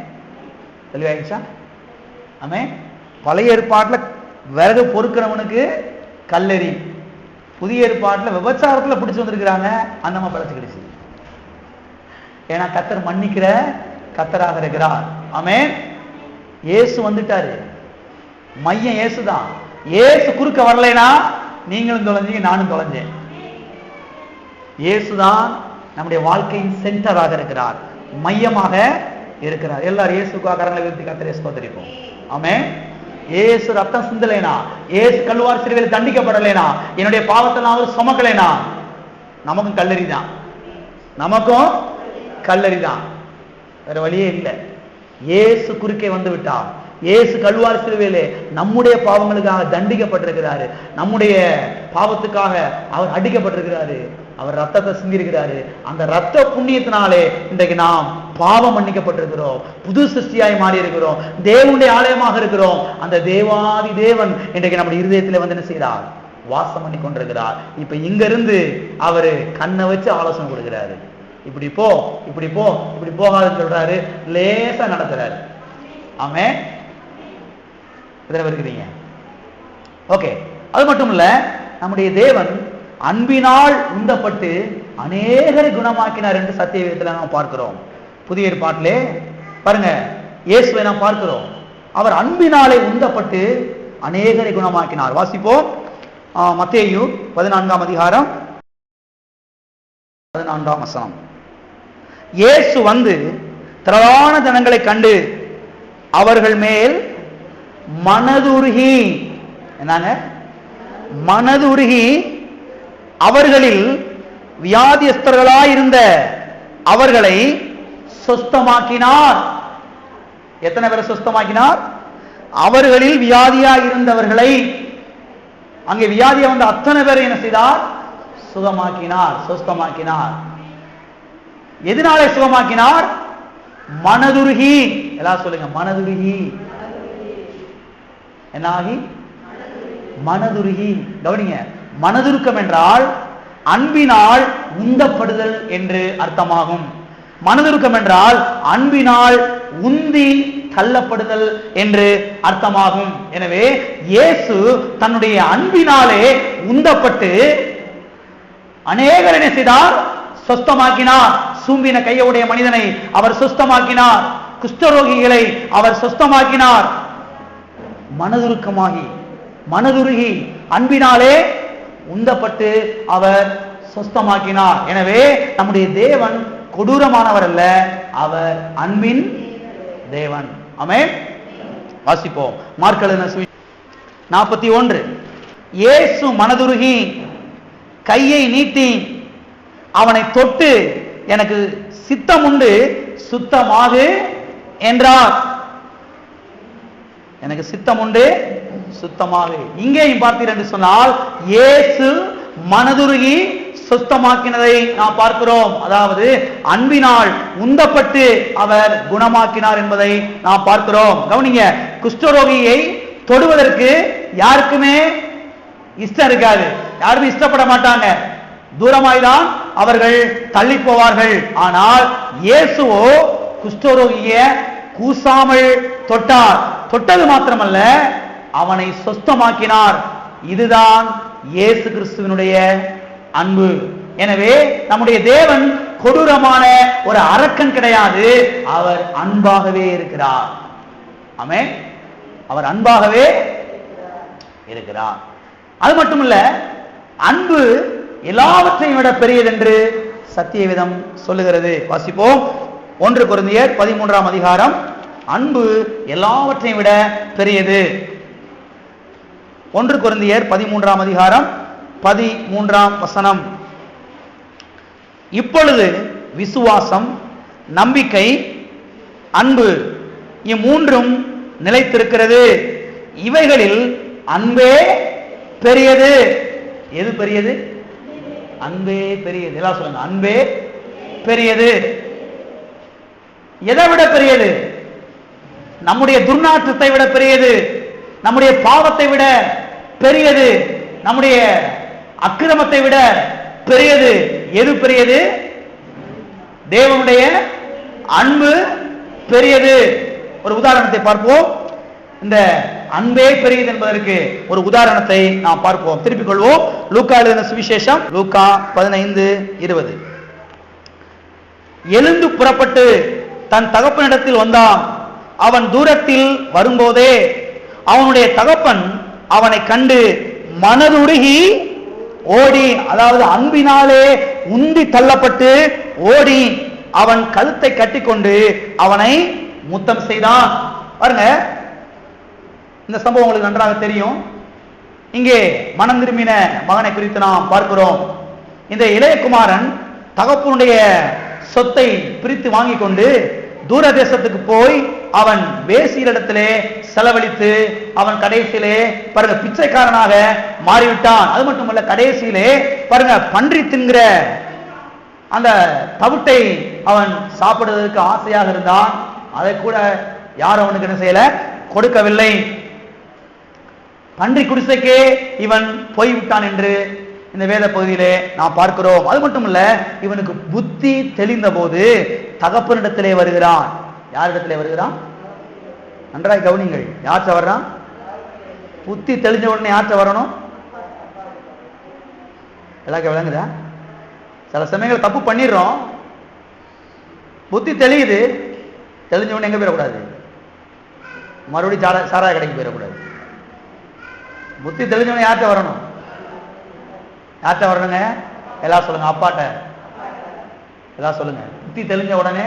தெளிவாயிடுச்சா? ஆமென். பழைய ஏற்பாட்டில் விறகு பொறுக்கிறவனுக்கு கல்லெறி, புதிய ஏற்பாட்டில் விபச்சாரத்துல பிடிச்சு வந்திருக்கிறாங்க, அந்த மாதிரி பழச்சுக்கிடுச்சு. ஏன்னா கர்த்தர் மன்னிக்கிற கர்த்தராக இருக்கிறார். ஆமென். இயேசு வந்துட்டாரு. மையம் இயேசு தான். இயேசு குறுக்க வரலைனா நீங்களும் தொலைஞ்சீங்க, நானும் தொலைஞ்சேன். இயேசுதான் நம்முடைய வாழ்க்கையின் சென்டராக இருக்கிறார், மையமாக இருக்கிறார். எல்லாரும் இயேசுக்காக கரங்களை உயர்த்தி கர்த்தரை ஸ்தோத்திரிப்போம். ஆமென். இயேசு ரத்தம் சிந்தலைனா, இயேசு கல்வாரி சிலுவையில் தண்டிக்கப்படலைனா, என்னுடைய பாவத்தெல்லாம் அவர் சுமக்கலைனா நமக்கும் கல்லறிதான், நமக்கும் கல்லறிதான். வேற வழியே இல்லை. இயேசு குறுக்கே வந்து விட்டார். இயேசு கல்வாரி சிலுவையிலே நம்முடைய பாவங்களுக்காக தண்டிக்கப்பட்டிருக்கிறாரு. நம்முடைய பாவத்துக்காக அவர் அடிக்கப்பட்டிருக்கிறாரு. அவர் ரத்தத்தை சிந்திருக்கிறாரு. அந்த ரத்த புண்ணியத்தினாலே இன்றைக்கு நாம் பாவம் மன்னிக்கப்பட்டிருக்கிறோம், புது சிருஷ்டியாய் மாறி இருக்கிறோம், தேவனுடைய ஆலயமாக இருக்கிறோம். அந்த தேவாதி தேவன் இன்றைக்கு நம்முடைய இருதயத்தில் வந்து என்ன செய்கிறார்? வாசம் பண்ணி கொண்டிருக்கிறார். இப்ப இங்க இருந்து அவரு கண்ணை வச்சு ஆலோசனை கொடுக்கிறாரு. இப்படி போ, இப்படி போ, இப்படி போகாதுன்னு சொல்றாரு. லேசா நடத்துறாரு. ஆமென். எத்தனை பேர் இருக்கிறீங்க? ஓகே. அது மட்டும் இல்ல, நம்முடைய தேவன் அன்பினால் உந்தப்பட்டு அநேகரை குணமாக்கினார் என்று சத்திய வேதத்தில் நாம் பார்க்கிறோம். புதிய ஏற்பாட்டிலே பாருங்க, இயேசுவை நாம் பார்க்கிறோம். அவர் அன்பினாலே உந்தப்பட்டு அநேகரை குணமாக்கினார். வாசிப்போம். மத்தேயு 14ஆம் அதிகாரம் 14ஆம் வசனம். இயேசு வந்து திரளான ஜனங்களை கண்டு அவர்கள் மேல் மனதுருகி, என்னங்க மனதுருகி, அவர்களில் வியாதியஸ்தர்களாயிருந்த அவர்களை சுஸ்தமாக்கினார். எத்தனை பேரை சுஸ்தமாக்கினார்? அவர்களில் வியாதியாய் இருந்தவர்களை, அங்கே வியாதியை வந்த அத்தனை பேரை என்ன செய்தார்? சுகமாக்கினார், சுஸ்தமாக்கினார். எதனாலே சுகமாக்கினார்? மனதுருகி. எல்லாம் சொல்லுங்க, மனதுருகி. என்னாகி? மனதுருகி. கவனிங்க, மனதுருக்கம் என்றால் அன்பினால் உந்தப்படுதல் என்று அர்த்தமாகும். மனதுருக்கம் என்றால் அன்பினால் உந்தி தள்ளப்படுதல் என்று அர்த்தமாகும். எனவே இயேசு தன்னுடைய அன்பினாலே உந்தப்பட்டு அநேகரை என்ன செய்தார்? சொஸ்தமாக்கினார். சூம்பின கையுடைய மனிதனை அவர் சொஸ்தமாக்கினார். குஷ்டரோகிகளை அவர் சொஸ்தமாக்கினார். மனதுருக்கமாகி, மனதுருகி, அன்பினாலே உந்தப்பட்டு அவர் சொஸ்தமாக்கினார். எனவே நம்முடைய தேவன் கொடூரமானவர் அல்ல, அவர் அன்பின் தேவன். ஆமென். வாசிப்போம். மார்க் எழுதின சுவிசேஷம் 41. இயேசு மனதுருகி கையை நீட்டி அவனை தொட்டு, எனக்கு சித்தம் உண்டு, சுத்தமாகு என்றார். எனக்கு சித்தம் உண்டு, சுத்தமாக. இங்கேயும் பார்த்தீர்கள் என்று சொன்னால் இயேசு மனதுருகி சுத்தமாக்கினதை நாம் பார்க்கிறோம். அதாவது அன்பினால் உந்தப்பட்டு அவர் குணமாக்கினார் என்பதை நாம் பார்க்கிறோம். கவனிங்க, குஷ்டரோகியை தொடுவதற்கு யாருக்குமே இஷ்டம் இருக்காது, யாருமே இஷ்டப்பட மாட்டாங்க, தூரமாய்தான் அவர்கள் தள்ளி போவார்கள். ஆனால் இயேசுவோ குஷ்டரோகிய கூசாமல் தொட்டார். தொட்டது மாத்திரமல்ல, அவனை சொஸ்தமாக்கினார். இதுதான் இயேசு கிறிஸ்துவினுடைய அன்பு. எனவே நம்முடைய தேவன் கொடூரமான ஒரு அரக்கன் கிடையாது, அவர் அன்பாகவே இருக்கிறார். ஆமென். அவர் அன்பாகவே இருக்கிறார். அது மட்டுமல்ல, அன்பு எல்லாவற்றையும் விட பெரியது என்று சத்திய வேதம் சொல்லுகிறது. வாசிப்போம். 1 கொரிந்தியர் 13ஆம் அதிகாரம். அன்பு எல்லாவற்றையும் விட பெரியது. 1 கொரிந்தியர் 13ஆம் அதிகாரம் 13ஆம் வசனம். இப்பொழுது விசுவாசம், நம்பிக்கை, அன்பு இம்மூன்றும் நிலைத்திருக்கிறது. இவைகளில் அன்பே பெரியது. எது பெரியது? அன்பே பெரியது. எல்லாம் சொல்லுங்க, அன்பே பெரியது. எதை விட பெரியது? நம்முடைய துர்நாற்றத்தை விட பெரியது, நம்முடைய பாவத்தை விட பெரியது, நம்முடைய அக்கிரமத்தை விட பெரியது. எது பெரியது? தேவனுடைய அன்பு பெரியது. ஒரு உதாரணத்தை பார்ப்போம். இந்த அன்பே பெரியது என்பதற்கு ஒரு உதாரணத்தை நாம் பார்ப்போம். திருப்பிக் கொள்வோம். லூக்கா எழுதின சுவிசேஷம், லூக்கா 15:20. எழுந்து புறப்பட்டு தன் தகப்பனிடத்தில் வந்தான். அவன் தூரத்தில் வரும்போதே அவனுடைய தகப்பன் அவனை கண்டு மனதுருகி ஓடி, அதாவது அன்பினாலே உந்தி தள்ளப்பட்டு ஓடி அவன் கழுத்தை கட்டிக்கொண்டு அவனை முத்தம் செய்தான். பாருங்க, இந்த சம்பவம் உங்களுக்கு நன்றாக தெரியும். இங்கே மனம் திரும்பின மகனை குறித்து நாம் பார்க்கிறோம். இந்த இளையகுமாரன் தகப்பனுடைய சொத்தை பிரித்து வாங்கி கொண்டு தூர தேசத்துக்கு போய் அவன் வேசியிடத்திலே செலவழித்து அவன் கடைசியிலே பாருங்க பிச்சைக்காரனாக மாறிவிட்டான். அது மட்டுமல்ல, கடைசியிலே பாருங்க பன்றி தின்கிற அந்த தவிட்டை அவன் சாப்பிடுவதற்கு ஆசையாக இருந்தான். அதை கூட யாரும் அவனுக்கு என்ன செய்யல, கொடுக்கவில்லை. பன்றி குடிசைக்கே இவன் போய்விட்டான் என்று இந்த வேத பகுதியிலே நாம் பார்க்கிறோம். அது மட்டும் இல்ல, இவனுக்கு புத்தி தெளிந்த போது தகப்பனிடத்திலே வருகிறான். யாரிடத்திலே வருகிறான்? நன்றாய் கவனிங்கள். யார்கிட்ட வர்றான்? புத்தி தெளிஞ்ச உடனே யார்கிட்ட வரணும்? எல்லாருக்கும் விளங்குதா? சில சமயங்கள் தப்பு பண்ணிடுறோம், புத்தி தெளியுது, தெளிஞ்ச உடனே எங்க போயிடக்கூடாது? மறுபடியும் சாராய கடைக்கு போயிடக்கூடாது. புத்தி தெளிஞ்ச உடனே யார்கிட்ட வரணும்? யார்கிட்ட வரணுங்க? எல்லாம் சொல்லுங்க. அப்பாட்ட. எல்லாம் சொல்லுங்க. புத்தி தெளிஞ்ச உடனே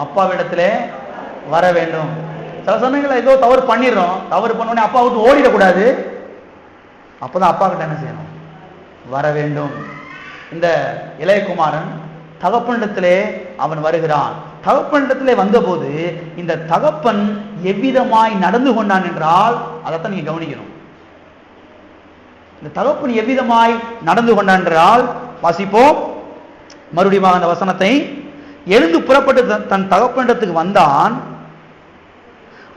அப்பாவிடத்திலே வர வேண்டும். சில சமயங்களில் ஏதோ தவறு பண்ணிடுறோம், தவறு பண்ண உடனே அப்பா விட்டு ஓடிடக்கூடாது. அப்பதான் அப்பா கிட்ட என்ன செய்யணும்? வர வேண்டும். இந்த இளையகுமாரன் தகப்பனிடத்திலே அவன் வருகிறான். தகப்பனிடத்திலே வந்தபோது இந்த தகப்பன் எவ்விதமாய் நடந்து கொண்டான் என்றால் அதைத்தான் நீங்க கவனிக்கணும். இந்த தகப்பன் எவ்விதமாய் நடந்து கொண்டான் என்றால், வாசிப்போம் மறுபடியும் அந்த வசனத்தை. எழுந்து புறப்பட்டு தன் தகப்பனிடத்துக்கு வந்தான்.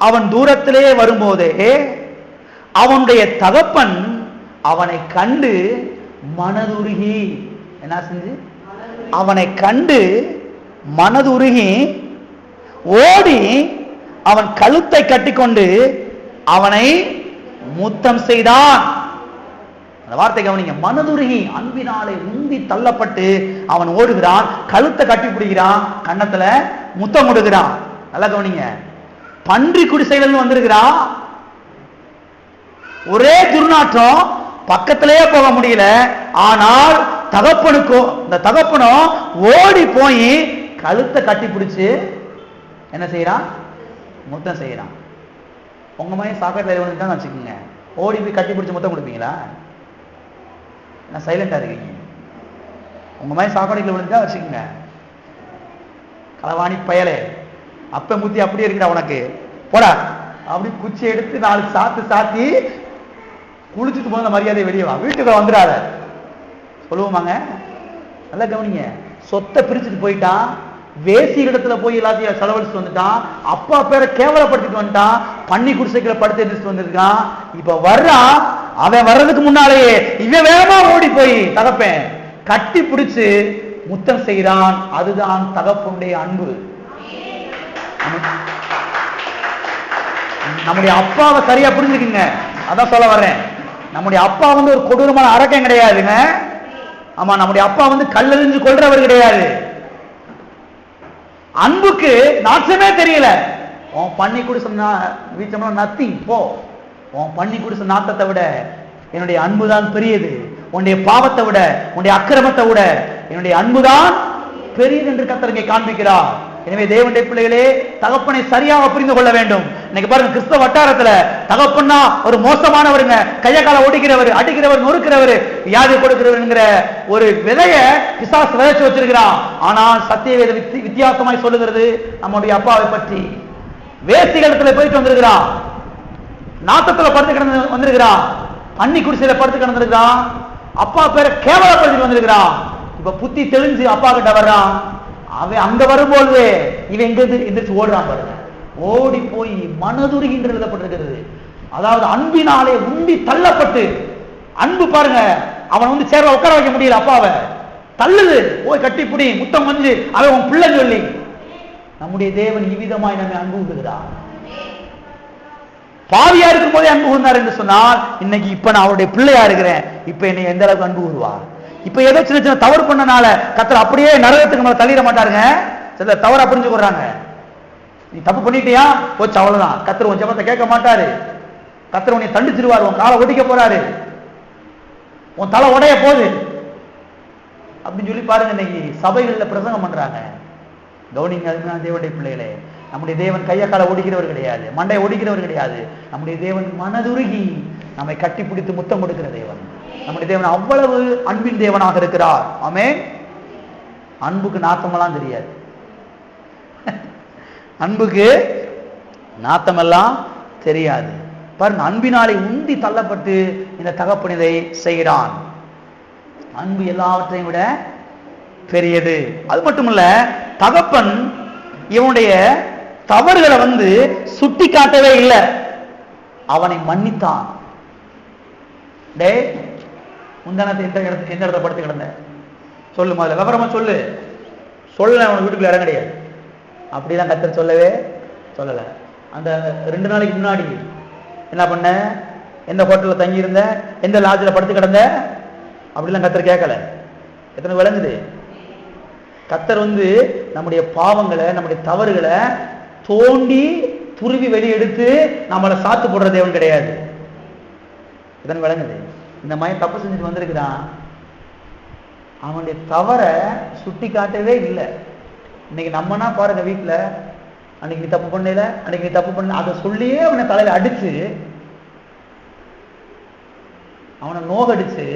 அவன் தூரத்திலே வரும்போதே அவனுடைய தகப்பன் அவனை கண்டு மனதுருகி, என்ன செஞ்சு? அவனை கண்டு மனதுருகி ஓடி அவன் கழுத்தை கட்டிக்கொண்டு அவனை முத்தம் செய்தான். அந்த வார்த்தை கவனிங்க. மனதுருகி, அன்பினாலே உந்தி தள்ளப்பட்டு அவன் ஓடுகிறான், கழுத்தை கட்டி பிடிக்கிறான், கன்னத்துல முத்தம் கொடுக்கிறான். நல்லா கவனிங்க. பன்றி குடிசைகள் வந்திருக்கிறான், ஒரே துர்நாற்றம், பக்கத்திலேயே போக முடியல. ஆனால் தகப்பனுக்கும் இந்த தகப்பனும் ஓடி போய் கழுத்தை கட்டி பிடிச்சு என்ன செய்யறான்? முத்தம் செய்யறான். உங்க மாதிரி சாக்கடையில் வந்துட்டான்னு வச்சுக்கோங்க, ஓடி போய் கட்டி பிடிச்சு முத்தம் கொடுப்பீங்களா? நான் சைலண்டா இருக்கீங்க. உங்க மாதிரி சாக்கடையில் விழுந்தா வச்சுக்கோங்க, களவாணி பயலே, அப்ப முத்தி அப்படியே இருக்கிற உனக்கு போடா அப்படி குச்சி எடுத்து 4 சாத்து சாத்தி குளிச்சுட்டு போன மரியாதை வெளியே வா, வீட்டுக்கு வந்துடாத சொல்லுவோமாங்க. நல்லா கவனிங்க. சொத்தை பிரிச்சுட்டு போயிட்டான், வேசி இடத்துல போய் எல்லாத்தையும் செலவழிச்சுட்டு வந்துட்டான், அப்பா பேரை கேவலப்படுத்திட்டு வந்துட்டான், பண்ணி குடிசைகளை படுத்து எடுத்துட்டு வந்திருக்கான். இப்ப வர்றான், அவன் வர்றதுக்கு முன்னாலேயே இவன் வேகமா ஓடி போய் தகப்பேன் கட்டி பிடிச்சு முத்தம் செய்கிறான். அதுதான் தகப்பனுடைய அன்பு. நம்முடைய அப்பாவை சரியா புரிஞ்சுக்குங்க. அதான் சொல்ல வர்றேன். நம்முடைய அப்பா ஒரு கொடூரமான அரக்கன் கிடையாதுங்க. ஆமா, நம்முடைய அப்பா கல்லெறிஞ்சு கொள்றவர் கிடையாது. அன்புக்கு நாற்றமே தெரியல. உன் பண்ணி குடிசை வீச்சமா நத்திங் போ, உன் பண்ணி குடிசை நாட்டத்தை விட என்னுடைய அன்புதான் பெரியது. உன்னுடைய பாவத்தை விட, உன்னுடைய அக்கிரமத்தை விட என்னுடைய அன்புதான் பெரியது என்று கர்த்தர் இங்கே காண்பிக்கிறார். எனவே தேவனுடைய பிள்ளைகளே, தகப்பனை சரியாக புரிந்து கொள்ள வேண்டும். இன்னைக்கு பாருங்க, கிறிஸ்தவ வட்டாரத்துல தகப்பன்னா ஒரு மோசமானவருங்க, கைய கால ஒடிக்கிறவர், அடிக்கிறவர், நொறுக்கிறவர், வியாதி கொடுக்கிறவர்ங்கிற ஒரு விதைய பிசாசு விதைச்சு வச்சிருக்கிறான். ஆனால் சத்தியவேத வித்தியாசமாய் சொல்லுகிறது நம்முடைய அப்பாவை பற்றி. வேசிகளத்துல போயிட்டு வந்திருக்கிறான், நாத்தத்துல படுத்து கிடந்து வந்திருக்கிறான், அன்னி குடிசையில படுத்து கிடந்திருக்கிறான், அப்பா பேரை கேவலப்படுத்திட்டு வந்திருக்கிறான். இப்ப புத்தி தெளிஞ்சு அப்பா கிட்ட வர்றான். அவன் அங்க வரும்போது இவன் எங்க எந்திரிச்சு ஓடுறான் பாருங்க. ஓடி போய் மனதுருகி என்று எழுதப்பட்டிருக்கிறது. அதாவது அன்பினாலே உண்டி தள்ளப்பட்டு, அன்பு பாருங்க, அவன் சேர்ல உட்கார வைக்க முடியல, அப்பாவை தள்ளுது, போய் கட்டிப்பிடி முத்தம் மஞ்சு அவன் உன் பிள்ளை சொல்லி. நம்முடைய தேவன் இவ்விதமாய் நம்மை அன்பு கூறுகிறார். பாவியா இருக்கும் போதே அன்பு கூர்ந்தார் என்று சொன்னால், இன்னைக்கு இப்ப நான் அவருடைய பிள்ளையா இருக்கிறேன், இப்ப என்னை எந்த அளவுக்கு அன்பு கூறுவார். இப்ப ஏதோ சின்ன சின்ன தவறு பண்ணனால கர்த்தர் அப்படியே நரகத்துக்கு மேல தள்ளிட மாட்டாருங்க. சில தவறா புரிஞ்சு கொள்றாங்க. நீ தப்பு பண்ணிட்டியா போச்சு, அவ்வளவுதான். கர்த்தர் உன் ஜெபத்தை கேட்க மாட்டாரு. கர்த்தர் உன்னை தண்டிச்சிருவார், உன் காலை ஒடிக்க போறாரு, உன் தலை உடைய போகுது அப்படின்னு சொல்லி பாருங்க. இன்னைக்கு சபைகள்ல பிரசங்கம் பண்றாங்க. கவனிங்க, அதுதான் தேவனுடைய பிள்ளைகளே. நம்முடைய தேவன் கைய காலை ஒடிக்கிறவர் கிடையாது, மண்டையை ஒடிக்கிறவர் கிடையாது. நம்முடைய தேவன் மனதுருகி நம்மை கட்டி பிடித்து முத்தம் கொடுக்கிற தேவன். நம்முடைய தேவன் அவ்வளவு அன்பின் தேவனாக இருக்கிறார். ஆமென். அன்புக்கு நாத்தமெல்லாம் தெரியாது. அன்புக்கு நாத்தமெல்லாம் தெரியாது. பாருங்க, அன்பினாலே உந்தி தள்ளப்பட்டு இந்த தகப்பன் இதை செய்கிறான். அன்பு எல்லாவற்றையும் விட பெரியது. அது மட்டுமல்ல, தகப்பன் இவனுடைய தவறுகளை சுட்டி காட்டவே இல்லை, அவனை மன்னித்தான். டே முந்தானத்தை எந்த இடத்த படுத்து கிடந்த சொல்லு, முதல்ல விவரமா சொல்லு. சொல்ல அவனுக்கு வீட்டுக்குள்ள இடம் கிடையாது. அப்படிலாம் கர்த்தர் சொல்லவே சொல்லல. அந்த 2 நாளைக்கு முன்னாடி என்ன பண்ண, எந்த ஹோட்டல்ல தங்கி இருந்த, எந்த லாட்ஜில் படுத்து கிடந்த, அப்படிலாம் கர்த்தர் கேட்கல. எத்தனை விளங்குது? கர்த்தர் நம்முடைய பாவங்களை, நம்முடைய தவறுகளை தோண்டி துருவி வெளியெடுத்து நம்மளை சாத்து போடுற தேவன் கிடையாது. எத்தனை விளங்குது? இந்த மாதிரி தப்பு செஞ்சுட்டு வந்திருக்குதான், அவனுடைய தவறை சுட்டி காட்டவே இல்லை. இன்னைக்கு நம்மனா பாருங்க, வீட்டில் அன்னைக்கு நீ தப்பு பண்ணல, அன்னைக்கு நீ தப்பு பண்ண, அதை சொல்லியே அவனை தலையில அடிச்சு, அவனை நோகடிச்சு,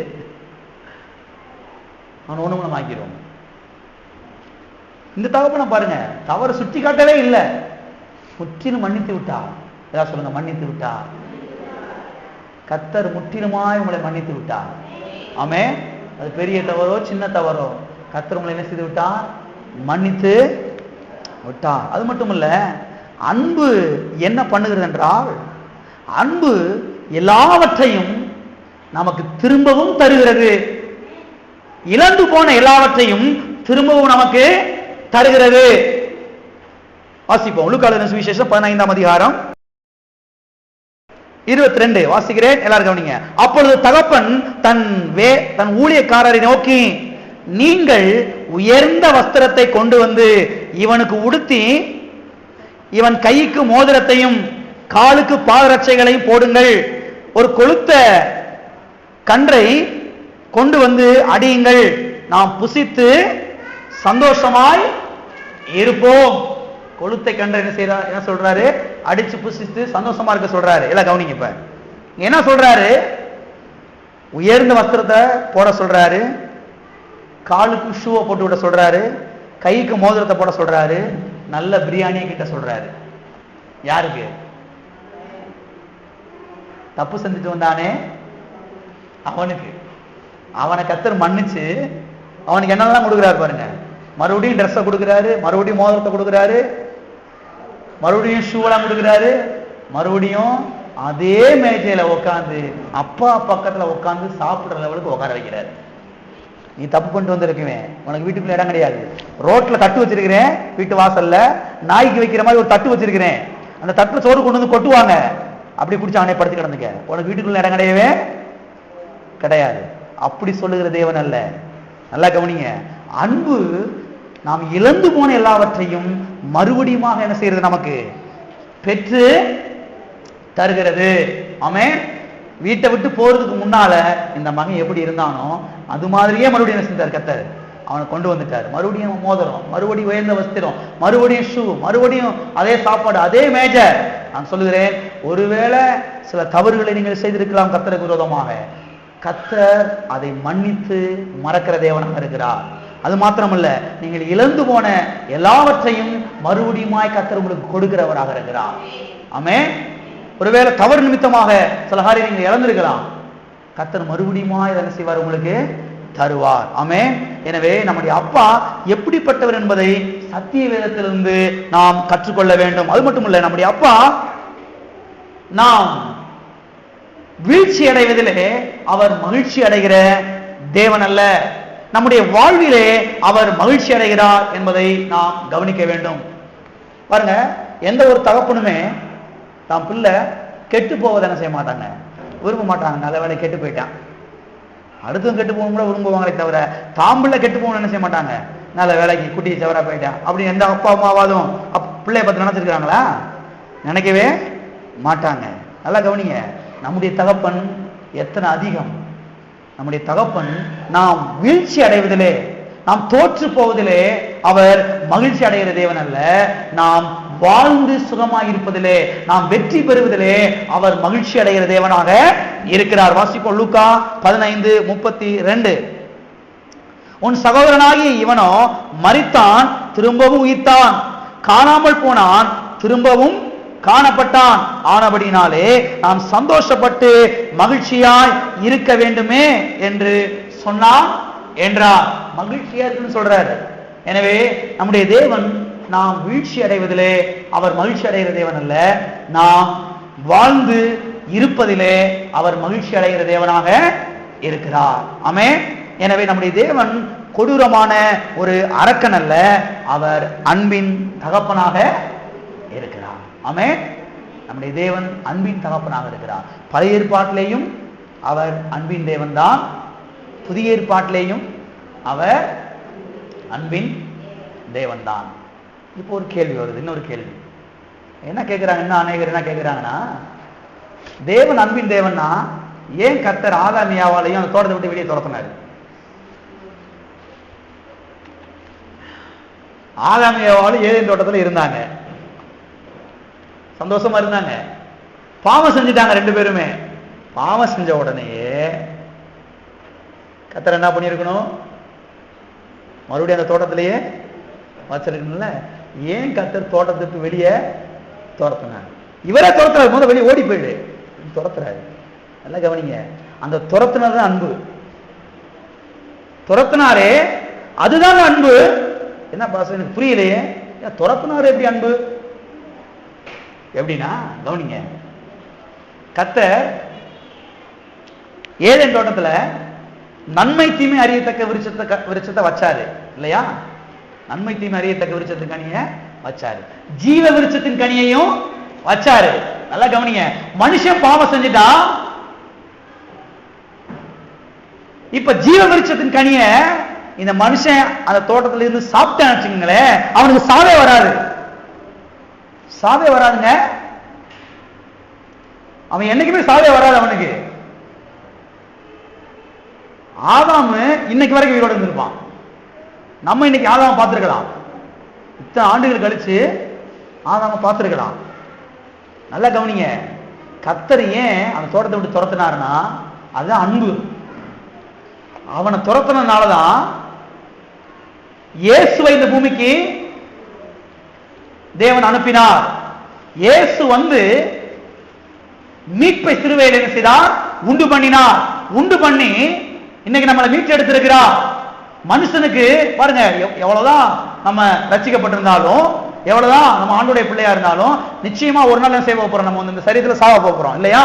அவன் ஒண்ணுமணம் ஆக்கிடுவோம். இந்த தகப்பனை பாருங்க, தவறை சுட்டி காட்டவே இல்லை, முற்றிலும் மன்னித்து விட்டா. ஏதாவது சொல்லுங்க, மன்னித்து விட்டா. கர்த்தர் முற்றிலுமாய் உங்களை மன்னித்து விட்டா. ஆமே, அது பெரிய தவறோ சின்ன தவறோ, கர்த்தர் உங்களை என்ன செய்து விட்டா, மன்னித்து விட்டா. அது மட்டும் இல்ல, அன்பு என்ன பண்ணுகிறது என்றால், அன்பு எல்லாவற்றையும் நமக்கு திரும்பவும் தருகிறது. இழந்து போன எல்லாவற்றையும் திரும்பவும் நமக்கு தருகிறது. வாசிப்போம், லூக்கா எழுதின சுவிசேஷம் 15ஆம் அதிகாரம் 22 வாசிக்கிறேன், எல்லாரும் கவனிங்க. அப்பொழுது தகப்பன் தன் ஊழியக்காரரை நோக்கி, நீங்கள் உயர்ந்த வஸ்திரத்தை கொண்டு இவனுக்கு உடுத்தி, இவன் கைக்கு மோதிரத்தையும் காலுக்கு பாதரட்சைகளையும் போடுங்கள், ஒரு கொழுத்த கன்றை கொண்டு அடியுங்கள், நாம் புசித்து சந்தோஷமாய் இருப்போம். கொழுத்தை கன்றை என்ன சொல்றாரு? அடிச்சு புசித்து சந்தோஷமா இருக்க சொல்றாரு. எல்லாம் கவனிங்க. இப்ப என்ன சொல்றாரு? உயர்ந்த வஸ்திரத்தை போட சொல்றாரு, காலுக்கு ஷூவை போட்டு விட சொல்றாரு, கைக்கு மோதிரத்தை போட சொல்றாரு, நல்ல பிரியாணியை கிட்ட சொல்றாரு. யாருக்கு? தப்பு செஞ்சுட்டு வந்தானே அவனுக்கு. அவனை கர்த்தர் மன்னிச்சு அவனுக்கு என்னெல்லாம் கொடுக்குறாரு பாருங்க. மறுபடியும் ட்ரெஸ்ஸை கொடுக்குறாரு, மறுபடியும் மோதிரத்தை கொடுக்குறாரு, மறுபடியும் ஷூவெல்லாம் கொடுக்குறாரு, மறுபடியும் அதே மேஜையில உட்காந்து அப்பா பக்கத்துல உட்காந்து சாப்பிடுற லெவலுக்கு உட்கார வைக்கிறாரு. நீ தப்பு பண்ணிட்டு வந்திருக்குவேன், உனக்கு வீட்டுக்குள்ள இடம் கிடையாது, ரோட்ல தட்டு வச்சிருக்கிறேன், வீட்டு வாசல்ல நாய்க்கு வைக்கிற மாதிரி ஒரு தட்டு வச்சிருக்கிறேன், அந்த தட்டுல சோறு கொண்டு கொட்டுவாங்க, அப்படி குடிச்சு அவனே படுத்து கிடந்துக்க, உனக்கு வீட்டுக்குள்ள இடம் கிடையவே கிடையாது. அப்படி சொல்லுகிற தேவன் அல்ல. நல்லா கவனிங்க. அன்பு நாம் இழந்து போன எல்லாவற்றையும் மறுபடியும் என்ன செய்யறது? நமக்கு பெற்று தருகிறது. ஆமென். வீட்டை விட்டு போறதுக்கு முன்னால இந்த மகன் எப்படி இருந்தானோ அது மாதிரியே மறுபடியும் என்ன செஞ்சார்? கர்த்தர் அவனை கொண்டு வந்துட்டார். மறுபடியும் மோதிரம், மறுபடியும் உயர்ந்த வஸ்திரம், மறுபடியும் ஷூ, மறுபடியும் அதே சாப்பாடு, அதே மேஜர். நான் சொல்லுகிறேன், ஒருவேளை சில தவறுகளை நீங்கள் செய்திருக்கலாம் கர்த்தருக்கு விரோதமாக, கர்த்தர் அதை மன்னித்து மறக்கிற தேவனாக இருக்கிறார். அது மாத்திரமல்ல, நீங்கள் இழந்து போன எல்லாவற்றையும் மறுபடியுமாய் கர்த்தர் உங்களுக்கு கொடுக்கிறவராக இருக்கிறார். ஆமென். ஒருவேளை தவறு நிமித்தமாக சில காரியம் நீங்கள் இழந்திருக்கலாம், கர்த்தர் மறுபடியுமாய் என்ன செய்வார்? உங்களுக்கு தருவார். ஆமென். எனவே நம்முடைய அப்பா எப்படிப்பட்டவர் என்பதை சத்திய வேதத்திலிருந்து நாம் கற்றுக்கொள்ள வேண்டும். அது மட்டுமல்ல, நம்முடைய அப்பா நாம் வீழ்ச்சி அடைவதிலே அவர் மகிழ்ச்சி அடைகிற தேவன் அல்ல. நம்முடைய வாழ்விலே அவர் மகிழ்ச்சி அடைகிறார் என்பதை நாம் கவனிக்க வேண்டும். பாருங்க, எந்த ஒரு தகப்பனுமே தான் பிள்ளை கெட்டு போவதை என்ன செய்ய மாட்டாங்க, விரும்ப மாட்டாங்க. நல்ல வேலை கெட்டு போயிட்டான், அடுத்தவங்க கெட்டு போகணும் கூட விரும்புவாங்களே தவிர தாம்பிள்ள கெட்டு போகணும்னு என்ன செய்ய மாட்டாங்க. நல்ல வேலைக்கு குட்டி தவறா போயிட்டான் அப்படின்னு எந்த அப்பா அம்மாவாதும் பிள்ளைய பத்தி நினைச்சிருக்கிறாங்களா? நினைக்கவே மாட்டாங்க. நல்லா கவனிங்க. நம்முடைய தகப்பன் எத்தனை அதிகம். நம்முடைய தகப்பன் நாம் வீழ்ச்சி அடைவதிலே, நாம் தோற்று போவதிலே அவர் மகிழ்ச்சி அடைகிற தேவன் அல்ல. நாம் வாழ்ந்து சுகமாக இருப்பதிலே, நாம் வெற்றி பெறுவதிலே அவர் மகிழ்ச்சி அடைகிற தேவனாக இருக்கிறார். வாசிப்போம், லூக்கா 15:32. உன் சகோதரனாகி இவனோ மரித்தான், திரும்பவும் உயிர்த்தான், காணாமல் போனான், திரும்பவும் காணப்பட்டான். ஆனபடினாலே நாம் சந்தோஷப்பட்டு மகிழ்ச்சியாய் இருக்க வேண்டுமே என்று சொன்னான் என்றார். மகிழ்ச்சியா இருக்குன்னு சொல்றாரு. எனவே நம்முடைய தேவன் நாம் வீழ்ச்சி அடைவதிலே அவர் மகிழ்ச்சி அடைகிற தேவன் அல்ல, நாம் வாழ்ந்து இருப்பதிலே அவர் மகிழ்ச்சி அடைகிற தேவனாக இருக்கிறார். ஆமென். எனவே நம்முடைய தேவன் கொடூரமான ஒரு அரக்கன் அல்ல, அவர் அன்பின் தகப்பனாக இருக்கிறார். ஆமென். நம்முடைய தேவன் அன்பின் தகப்பனாக இருக்கிறார். பழைய ஏற்பாட்டிலேயும் அவர் அன்பின் தேவன் தான், புதிய ஏற்பாட்டிலேயும் அவர் அன்பின் தேவன் தான். இப்போ ஒரு கேள்வி வருது, இன்னொரு கேள்வி என்ன கேட்கிறாங்க, என்ன அநேகர் என்ன கேட்கிறாங்கன்னா, தேவன் அன்பின் தேவன்னா ஏன் கர்த்தர் ஆதாம் ஏவாளையும் அந்த தோட்டத்தை விட்டு வெளியே துரத்தினாரு? ஆதாம் ஏவாளும் ஏதேன் தோட்டத்தில் இருந்தாங்க, சந்தோஷமா இருந்தாங்க. பாவம் செஞ்சுட்டாங்க ரெண்டு பேருமே. பாவம் செஞ்ச உடனேயே கர்த்தர் என்ன பண்ணியிருக்கணும்? மறுபடியும் அந்த தோட்டத்திலேயே வச்சிருக்கணும்ல. ஏன் கர்த்தர் தோட்டத்துக்கு வெளியே துரத்தினார்? இவரே துரத்துறாரு, முதல்ல வெளியே ஓடி போயிடு துரத்துறாரு. நல்லா கவனிங்க, அந்த துரத்துனது அன்பு. துரத்தினாரே அதுதான் அன்பு. என்ன பாச எனக்கு புரியலையே, துரத்தினாரு எப்படி அன்பு? எப்படின்னா கவனிங்க, கர்த்தர் ஏதேன் தோட்டத்துல நன்மை தீமை அறியத்தக்க விருட்சத்தை வச்சாரு இல்லையா? நன்மை தீமை அறியத்தக்க விருட்சத்தின் கனியை வச்சாரு, ஜீவ விருட்சத்தின் கனியையும் வச்சாரு. நல்லா கவனிங்க, மனுஷன் பாவம் செஞ்சுட்டா இப்ப ஜீவ விருட்சத்தின் கனிய இந்த மனுஷன் அந்த தோட்டத்துல இருந்து சாப்பிட்டான்னு வச்சுக்கோங்களேன், அவனுக்கு சாவே வராது. சாவே வராதுங்க, அவன் என்னைக்குமே சாவே வராது அவனுக்கு. ஆதாமு இன்னைக்கு வரைக்கும் உயிரோடு இருந்திருப்பான். நம்ம இன்னைக்கு ஆதாம பார்த்திருக்கலாம், இத்தனை ஆண்டுகள் கழிச்சு ஆதாம பார்த்திருக்கலாம். நல்லா கவனிங்க, கர்த்தர் ஏன் அந்த தோட்டத்தை விட்டு துரத்தினாருன்னா அதுதான் அன்பு. அவனை துரத்தினாலதான் இயேசுவை இந்த பூமிக்கு தேவன் அனுப்பினார். இயேசு வந்து மீட்பை சிலுவையில் என்ன செய்தார்? உண்டு பண்ணினார். உண்டு பண்ணி இன்னைக்கு நம்மளை மீட்டு எடுத்திருக்கிறார். மனுஷனுக்கு பாருங்க, எவ்வளவுதான் நம்ம ரட்சிக்கப்பட்டிருந்தாலும், எவ்வளவுதான் நம்ம ஆண்டுடைய பிள்ளையா இருந்தாலும், நிச்சயமா ஒரு நாள் என்ன செய்ய போறோம்? நம்ம இந்த சரீரத்தில் சாவ போறோம் இல்லையா?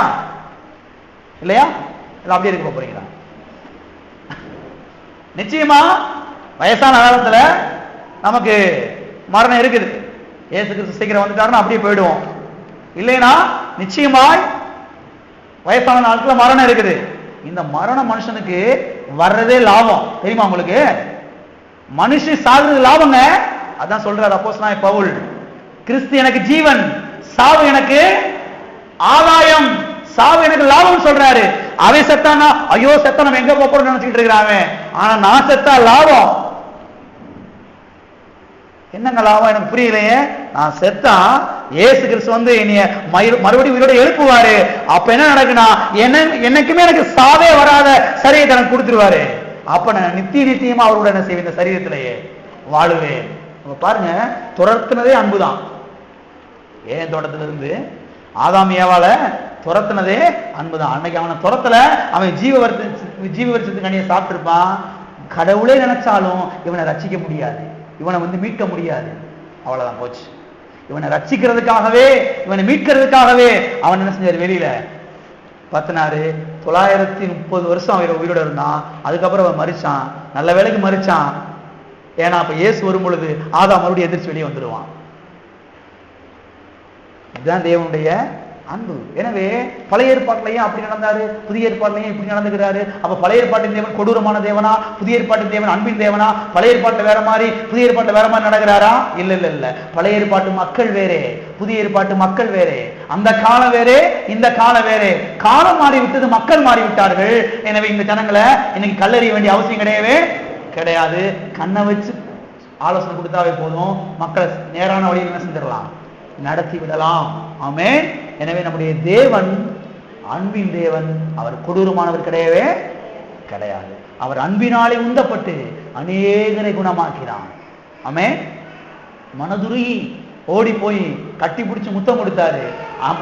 இல்லையா? இல்ல அப்படியே இருக்க போறீங்களா? நிச்சயமா வயசான காலத்துல நமக்கு மரணம் இருக்குது. இயேசு கிறிஸ்து சீக்கிரம் வந்துட்டாருன்னா அப்படியே போயிடுவோம். இல்லைன்னா நிச்சயமாய் வயசான நாட்கள மரணம் இருக்குது. இந்த மரணம் மனுஷனுக்கு வர்றதே லாபம். தெரியுமா உங்களுக்கு? மனுஷன் சாகுறது லாபங்க. அதான் சொல்றாரு அப்போஸ்தலனாகிய பவுல், கிறிஸ்து எனக்கு ஜீவன், சாவு எனக்கு ஆதாயம், சாவு எனக்கு லாபம் சொல்றாரு. அவன் செத்தானா ஐயோ செத்தா நம்ம எங்க போறோம்னு நினைச்சிட்டு இருக்கிறான். ஆனா நான் செத்தா லாபம். என்னங்க லாபம்? எனக்கு புரியலையே. நான் செத்தா இயேசு கிறிஸ்து வந்து என்னைய மறுபடியும் உயிரோட எழுப்புவாரு. அப்ப என்ன நடக்குன்னா என்னைக்குமே எனக்கு சாவே வராத சரீரத்தை எனக்கு கொடுத்துருவாரு. அப்ப நான் நித்தியமா அவரோட என்ன செய்வேன்? இந்த சரீரத்திலேயே வாழுவேன். பாருங்க, துரத்துனதே அன்புதான். ஏன் தோட்டத்துல இருந்து ஆதாம் ஏவாள துரத்துனதே அன்புதான். அன்னைக்கு அவனை துரத்துல அவன் ஜீவ வருஷத்துக்கு கனியை சாப்பிட்டு இருப்பான். கடவுளே நினைச்சாலும் இவனை ரட்சிக்க முடியாது, இவனை வந்து மீட்க முடியாது. அவ்வளவுதான் போச்சு. இவனை ரட்சிக்கிறதுக்காகவே, இவனை மீட்கிறதுக்காகவே அவன் என்ன செஞ்சாரு? வெளியில 930 வருஷம் அவன் உயிரோட இருந்தான். அதுக்கப்புறம் அவன் மரிச்சான். நல்ல வேளைக்கு மரிச்சான். ஏன்னா அப்ப இயேசு வரும் பொழுது ஆதாம் மறுபடியும் எதிர்த்து வெளியே வந்துடுவான். இதுதான் தேவனுடைய அன்பு. எனவே பழைய ஏற்பாட்டிலையும் அப்படி நடந்தாரு, புதிய ஏற்பாட்டிலையும் இப்படி நடந்துக்கிறாரு. அப்ப பழைய ஏற்பாட்டின் தேவன் கொடூரமான தேவனா, புதிய ஏற்பாட்டின் தேவன் அன்பின் தேவனா? பழைய ஏற்பாட்டுல வேற மாதிரி, புதிய ஏற்பாட்டுல வேற மாதிரி நடக்கிறாரா? இல்ல இல்ல இல்ல. பழைய ஏற்பாட்டு மக்கள் வேறே, புதிய ஏற்பாட்டு மக்கள் வேறே. அந்த காலம் வேறே, இந்த காலம் வேறே. காலம் மாறி விட்டது, மக்கள் மாறி விட்டார்கள். எனவே இந்த ஜனங்களை இன்னைக்கு கல்லறிய வேண்டிய அவசியம் கிடையவே கிடையாது. கண்ணை வச்சு ஆலோசனை கொடுத்தாவே போதும், மக்களை நேரான வழியில் என்ன செஞ்சிடலாம்? நடத்தி விடலாம். ஆமென். எனவே நம்முடைய தேவன் அன்பின் தேவன். அவர் கொடூரமானவர் கிடையவே கிடையாது. அவர் அன்பினாலே உந்தப்பட்டு அநேகரை குணமாக்கிறான். ஆமென். மனதுருகி ஓடி போய் கட்டி பிடிச்சு முத்தம் கொடுத்தாரு.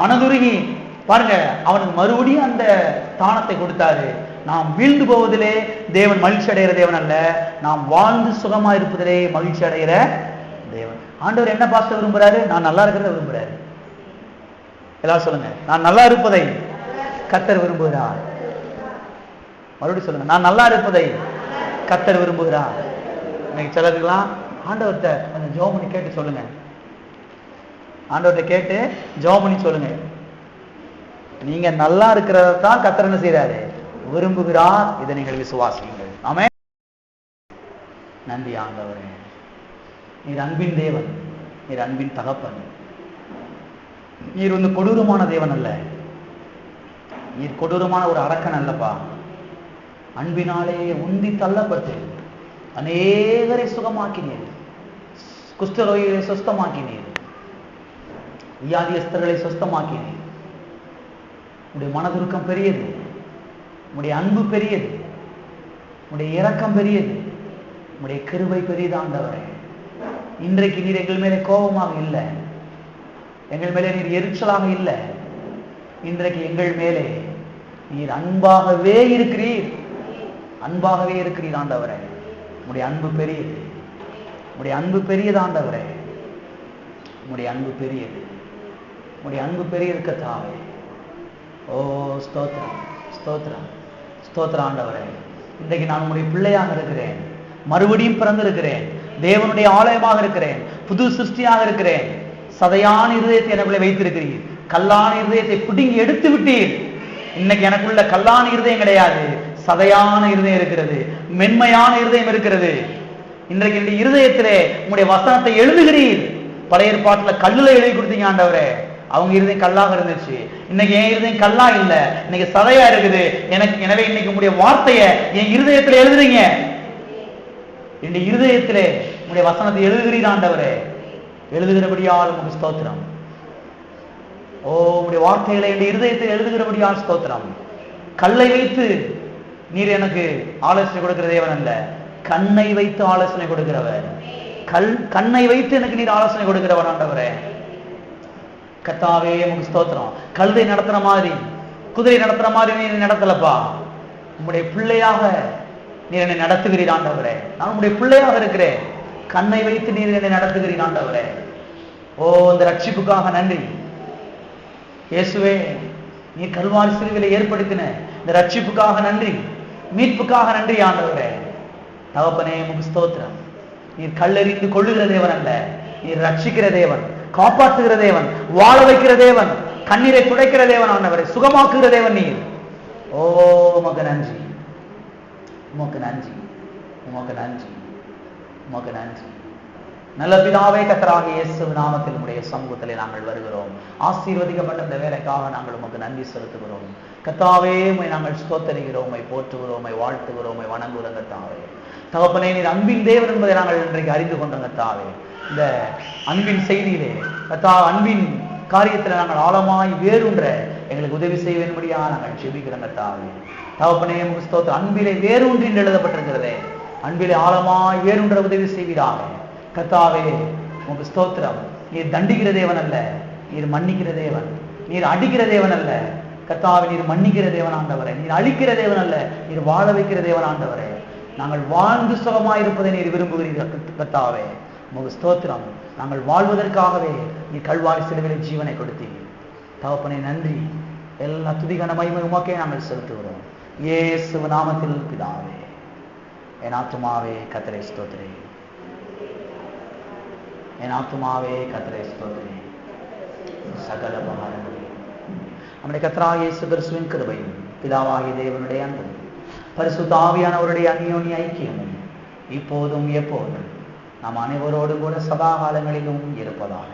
மனதுருகி பாருங்க, அவனுக்கு மறுபடியும் அந்த தானத்தை கொடுத்தாரு. நாம் வீழ்ந்து போவதிலே தேவன் மகிழ்ச்சி அடைகிற தேவன் அல்ல, நாம் வாழ்ந்து சுகமா இருப்பதிலே மகிழ்ச்சி அடைகிற தேவன். ஆண்டவர் என்ன பாஸ்டர் விரும்புறாரு? நான் நல்லா இருக்கிறத விரும்புறாரு. எல்லாரும் சொல்லுங்க, நான் நல்லா இருப்பதை கர்த்தர் விரும்புகிறார். மறுபடியும் சொல்லுங்க, நான் நல்லா இருப்பதை கர்த்தர் விரும்புகிறார். இன்னைக்கு சிலருக்கெல்லாம் ஆண்டவர்கிட்ட அந்த ஜெபம் பண்ணி கேட்டு சொல்லுங்க, ஆண்டவர்கிட்ட கேட்டு ஜெபம் பண்ணி சொல்லுங்க. நீங்க நல்லா இருக்கிறத தான் கர்த்தர் என்ன செய்றாரு? விரும்புகிறார். இதை நீங்கள் விசுவாசியுங்கள். ஆமென். நன்றி ஆண்டவரே, நீர் அன்பின் தேவன், நீர் அன்பின் தகப்பன். நீர் வந்து கொடூரமான தேவன் அல்ல, நீர் கொடூரமான ஒரு அரக்கன் அல்லப்பா. அன்பினாலே உந்தி தள்ளப்பட்டு அநேகரை சுகமாக்கினீர், குஷ்டரோகிகளை சுஸ்தமாக்கினீர், வியாதியஸ்தர்களை சுஸ்தமாக்கினீர். உடைய மனதுருக்கம் பெரியது, உடைய அன்பு பெரியது, உடைய இரக்கம் பெரியது, உடைய கிருபை பெரியது ஆண்டவரே. இன்றைக்கு நீர் எங்கள் மேலே கோபமாக இல்லை, எங்கள் மேலே நீர் எரிச்சலாக இல்லை. இன்றைக்கு எங்கள் மேலே நீர் அன்பாகவே இருக்கிறீர், அன்பாகவே இருக்கிறீர் ஆண்டவரே. உடைய அன்பு பெரியது, உடைய அன்பு பெரியது ஆண்டவரே. உடைய அன்பு பெரியது, உடைய அன்பு பெரிய இருக்கத்தாவே. ஓ ஸ்தோத்திரம், ஸ்தோத்திரம், ஸ்தோத்திரம் ஆண்டவரே. இன்றைக்கு நான் உங்களுடைய பிள்ளையாக இருக்கிறேன், மறுபடியும் பிறந்திருக்கிறேன், தேவனுடைய ஆலயமாக இருக்கிறேன், புது சிருஷ்டியாக இருக்கிறேன். சதையான இருதயத்தை எனக்குள்ளே வைத்திருக்கிறீர், கல்லான இருதயத்தை பிடுங்கி எடுத்து விட்டீர். இன்னைக்கு எனக்குள்ள கல்லான இருதயம் கிடையாது, சதையான இருதயம் இருக்கிறது, மென்மையான இருதயம் இருக்கிறது. இன்றைக்கு இந்த இருதயத்திலே உங்களுடைய வசனத்தை எழுதுகிறீர். பழைய ஏற்பாட்டுல கல்லுல எழுதி கொடுத்தீங்க ஆண்டவரே, அவங்க இருதயம் கல்லாக இருந்துச்சு. இன்னைக்கு என் இருதயம் கல்லா இல்ல, இன்னைக்கு சதையா இருக்குது எனக்கு. எனவே இன்னைக்கு உங்களுடைய வார்த்தையை என் இருதயத்துல எழுதுறீங்க, என் இருதயத்திலே உங்களுடைய வசனத்தை எழுதுகிறீர் ஆண்டவரே. எழுதுகிறபடியால் உங்களுக்கு ஸ்தோத்திரம். ஓ உங்களுடைய வார்த்தைகளை என் இருதயத்தில் எழுதுகிறபடியால் ஸ்தோத்திரம். கல்லை வைத்து நீர் எனக்கு ஆலோசனை கொடுக்கிற தேவன் அல்ல, கண்ணை வைத்து ஆலோசனை கொடுக்கிறவர். கண்ணை வைத்து எனக்கு நீர் ஆலோசனை கொடுக்கிறவர் ஆண்டவரே. கர்த்தாவே உமக்கு ஸ்தோத்திரம். கழுதை நடத்துற மாதிரி, குதிரை நடத்துற மாதிரி நீர் நடத்தலப்பா. உங்களுடைய பிள்ளையாக நீர் என்னை நடத்துகிறீர் ஆண்டவரே. நான் உங்களுடைய பிள்ளையாக இருக்கிறேன், கண்ணை வைத்து நீர் என்னை நடத்துகிறீர் ஆண்டவரே. ஓ இந்த ரட்சிப்புக்காக நன்றி இயேசுவே. நீர் கல்வாரி சிலுவையிலே ஏற்படுத்தின இந்த ரட்சிப்புக்காக நன்றி, மீட்புக்காக நன்றி ஆண்டவரே. தகப்பனே உமக்கு ஸ்தோத்திரம். நீர் கல்லெறிந்து கொள்ளுகிற தேவன் அல்ல, நீர் ரட்சிக்கிற தேவன், காப்பாற்றுகிற தேவன், வாழ வைக்கிற தேவன், கண்ணீரை துடைக்கிற தேவன் ஆண்டவரே, சுகமாக்குகிற தேவன் நீர். ஓ உமக்கு நன்றி, உமக்கு நன்றி, உமக்கு நன்றி, உமக்கு நன்றி. நல்ல பிதாவே, கர்த்தராகிய இயேசு நாமத்தில் உடைய சமூகத்திலே நாங்கள் வருகிறோம். ஆசீர்வதிக்கப்பட்ட இந்த வேலைக்காக நாங்கள் உமக்கு நன்றி செலுத்துகிறோம். கர்த்தாவே உம்மை நாங்கள் ஸ்தோத்தரிக்கிறோம், உம்மை போற்றுகிறோம், உம்மை வாழ்த்துகிறோம், உம்மை வணங்குகிறோம் கர்த்தாவே. தகப்பனே நீர் அன்பின் தேவன் என்பதை நாங்கள் இன்றைக்கு அறிந்து கொண்டோம் கர்த்தாவே. இந்த அன்பின் செய்தியிலே கர்த்தா, அன்பின் காரியத்தில் நாங்கள் ஆழமாய் வேறுன்ற எங்களுக்கு உதவி செய்ய வேண்டும்படியா நாங்கள் ஜெபிக்கிறோம் கர்த்தாவே. தகப்பனே உமக்கு ஸ்தோத்திரம். அன்பிலே வேரூன்றி என்று எழுதப்பட்டிருக்கிறதே, அன்பிலே ஆழமாய் வேறுன்ற உதவி செய்வீராக கர்த்தாவே. உமக்கு ஸ்தோத்திரம். நீர் தண்டிக்கிற தேவன் அல்ல, நீர் மன்னிக்கிற தேவன். நீர் அடிக்கிற தேவன் அல்ல கர்த்தாவே, நீர் மன்னிக்கிற தேவன் ஆண்டவரே. நீர் அழிக்கிற தேவன் அல்ல, நீர் வாழ வைக்கிற தேவன் ஆண்டவரே. நாங்கள் வாழ்ந்து சுகமாயிருப்பதை நீர் விரும்புகிறீர்கள் கர்த்தாவே. உமக்கு ஸ்தோத்திரம். நாங்கள் வாழ்வதற்காகவே நீர் கல்வாரி சிலுவையிலே ஜீவனை கொடுத்தீங்க தகப்பனே. நன்றி. எல்லா துதிகான மகிமை உமக்கே நாங்கள் செலுத்துகிறோம் இயேசு நாமத்தில் பிதாவே. என் ஆத்துமாவே கர்த்தரை ஸ்தோத்திரே, என் ஆத்துமாவே கர்த்தரை ஸ்தோத்திரே. சகல உபகாரங்களே நம்முடைய கர்த்தராகிய இயேசு கிறிஸ்துவின் கிருபையும் பிதாவாகிய தேவனுடைய அன்பும் பரிசுத்த ஆவியானவருடைய அந்யோன்ய ஐக்கியமும் இப்போதும் எப்போதும் நாம் அனைவரோடும் கூட சதா காலங்களிலும் இருப்பதாக.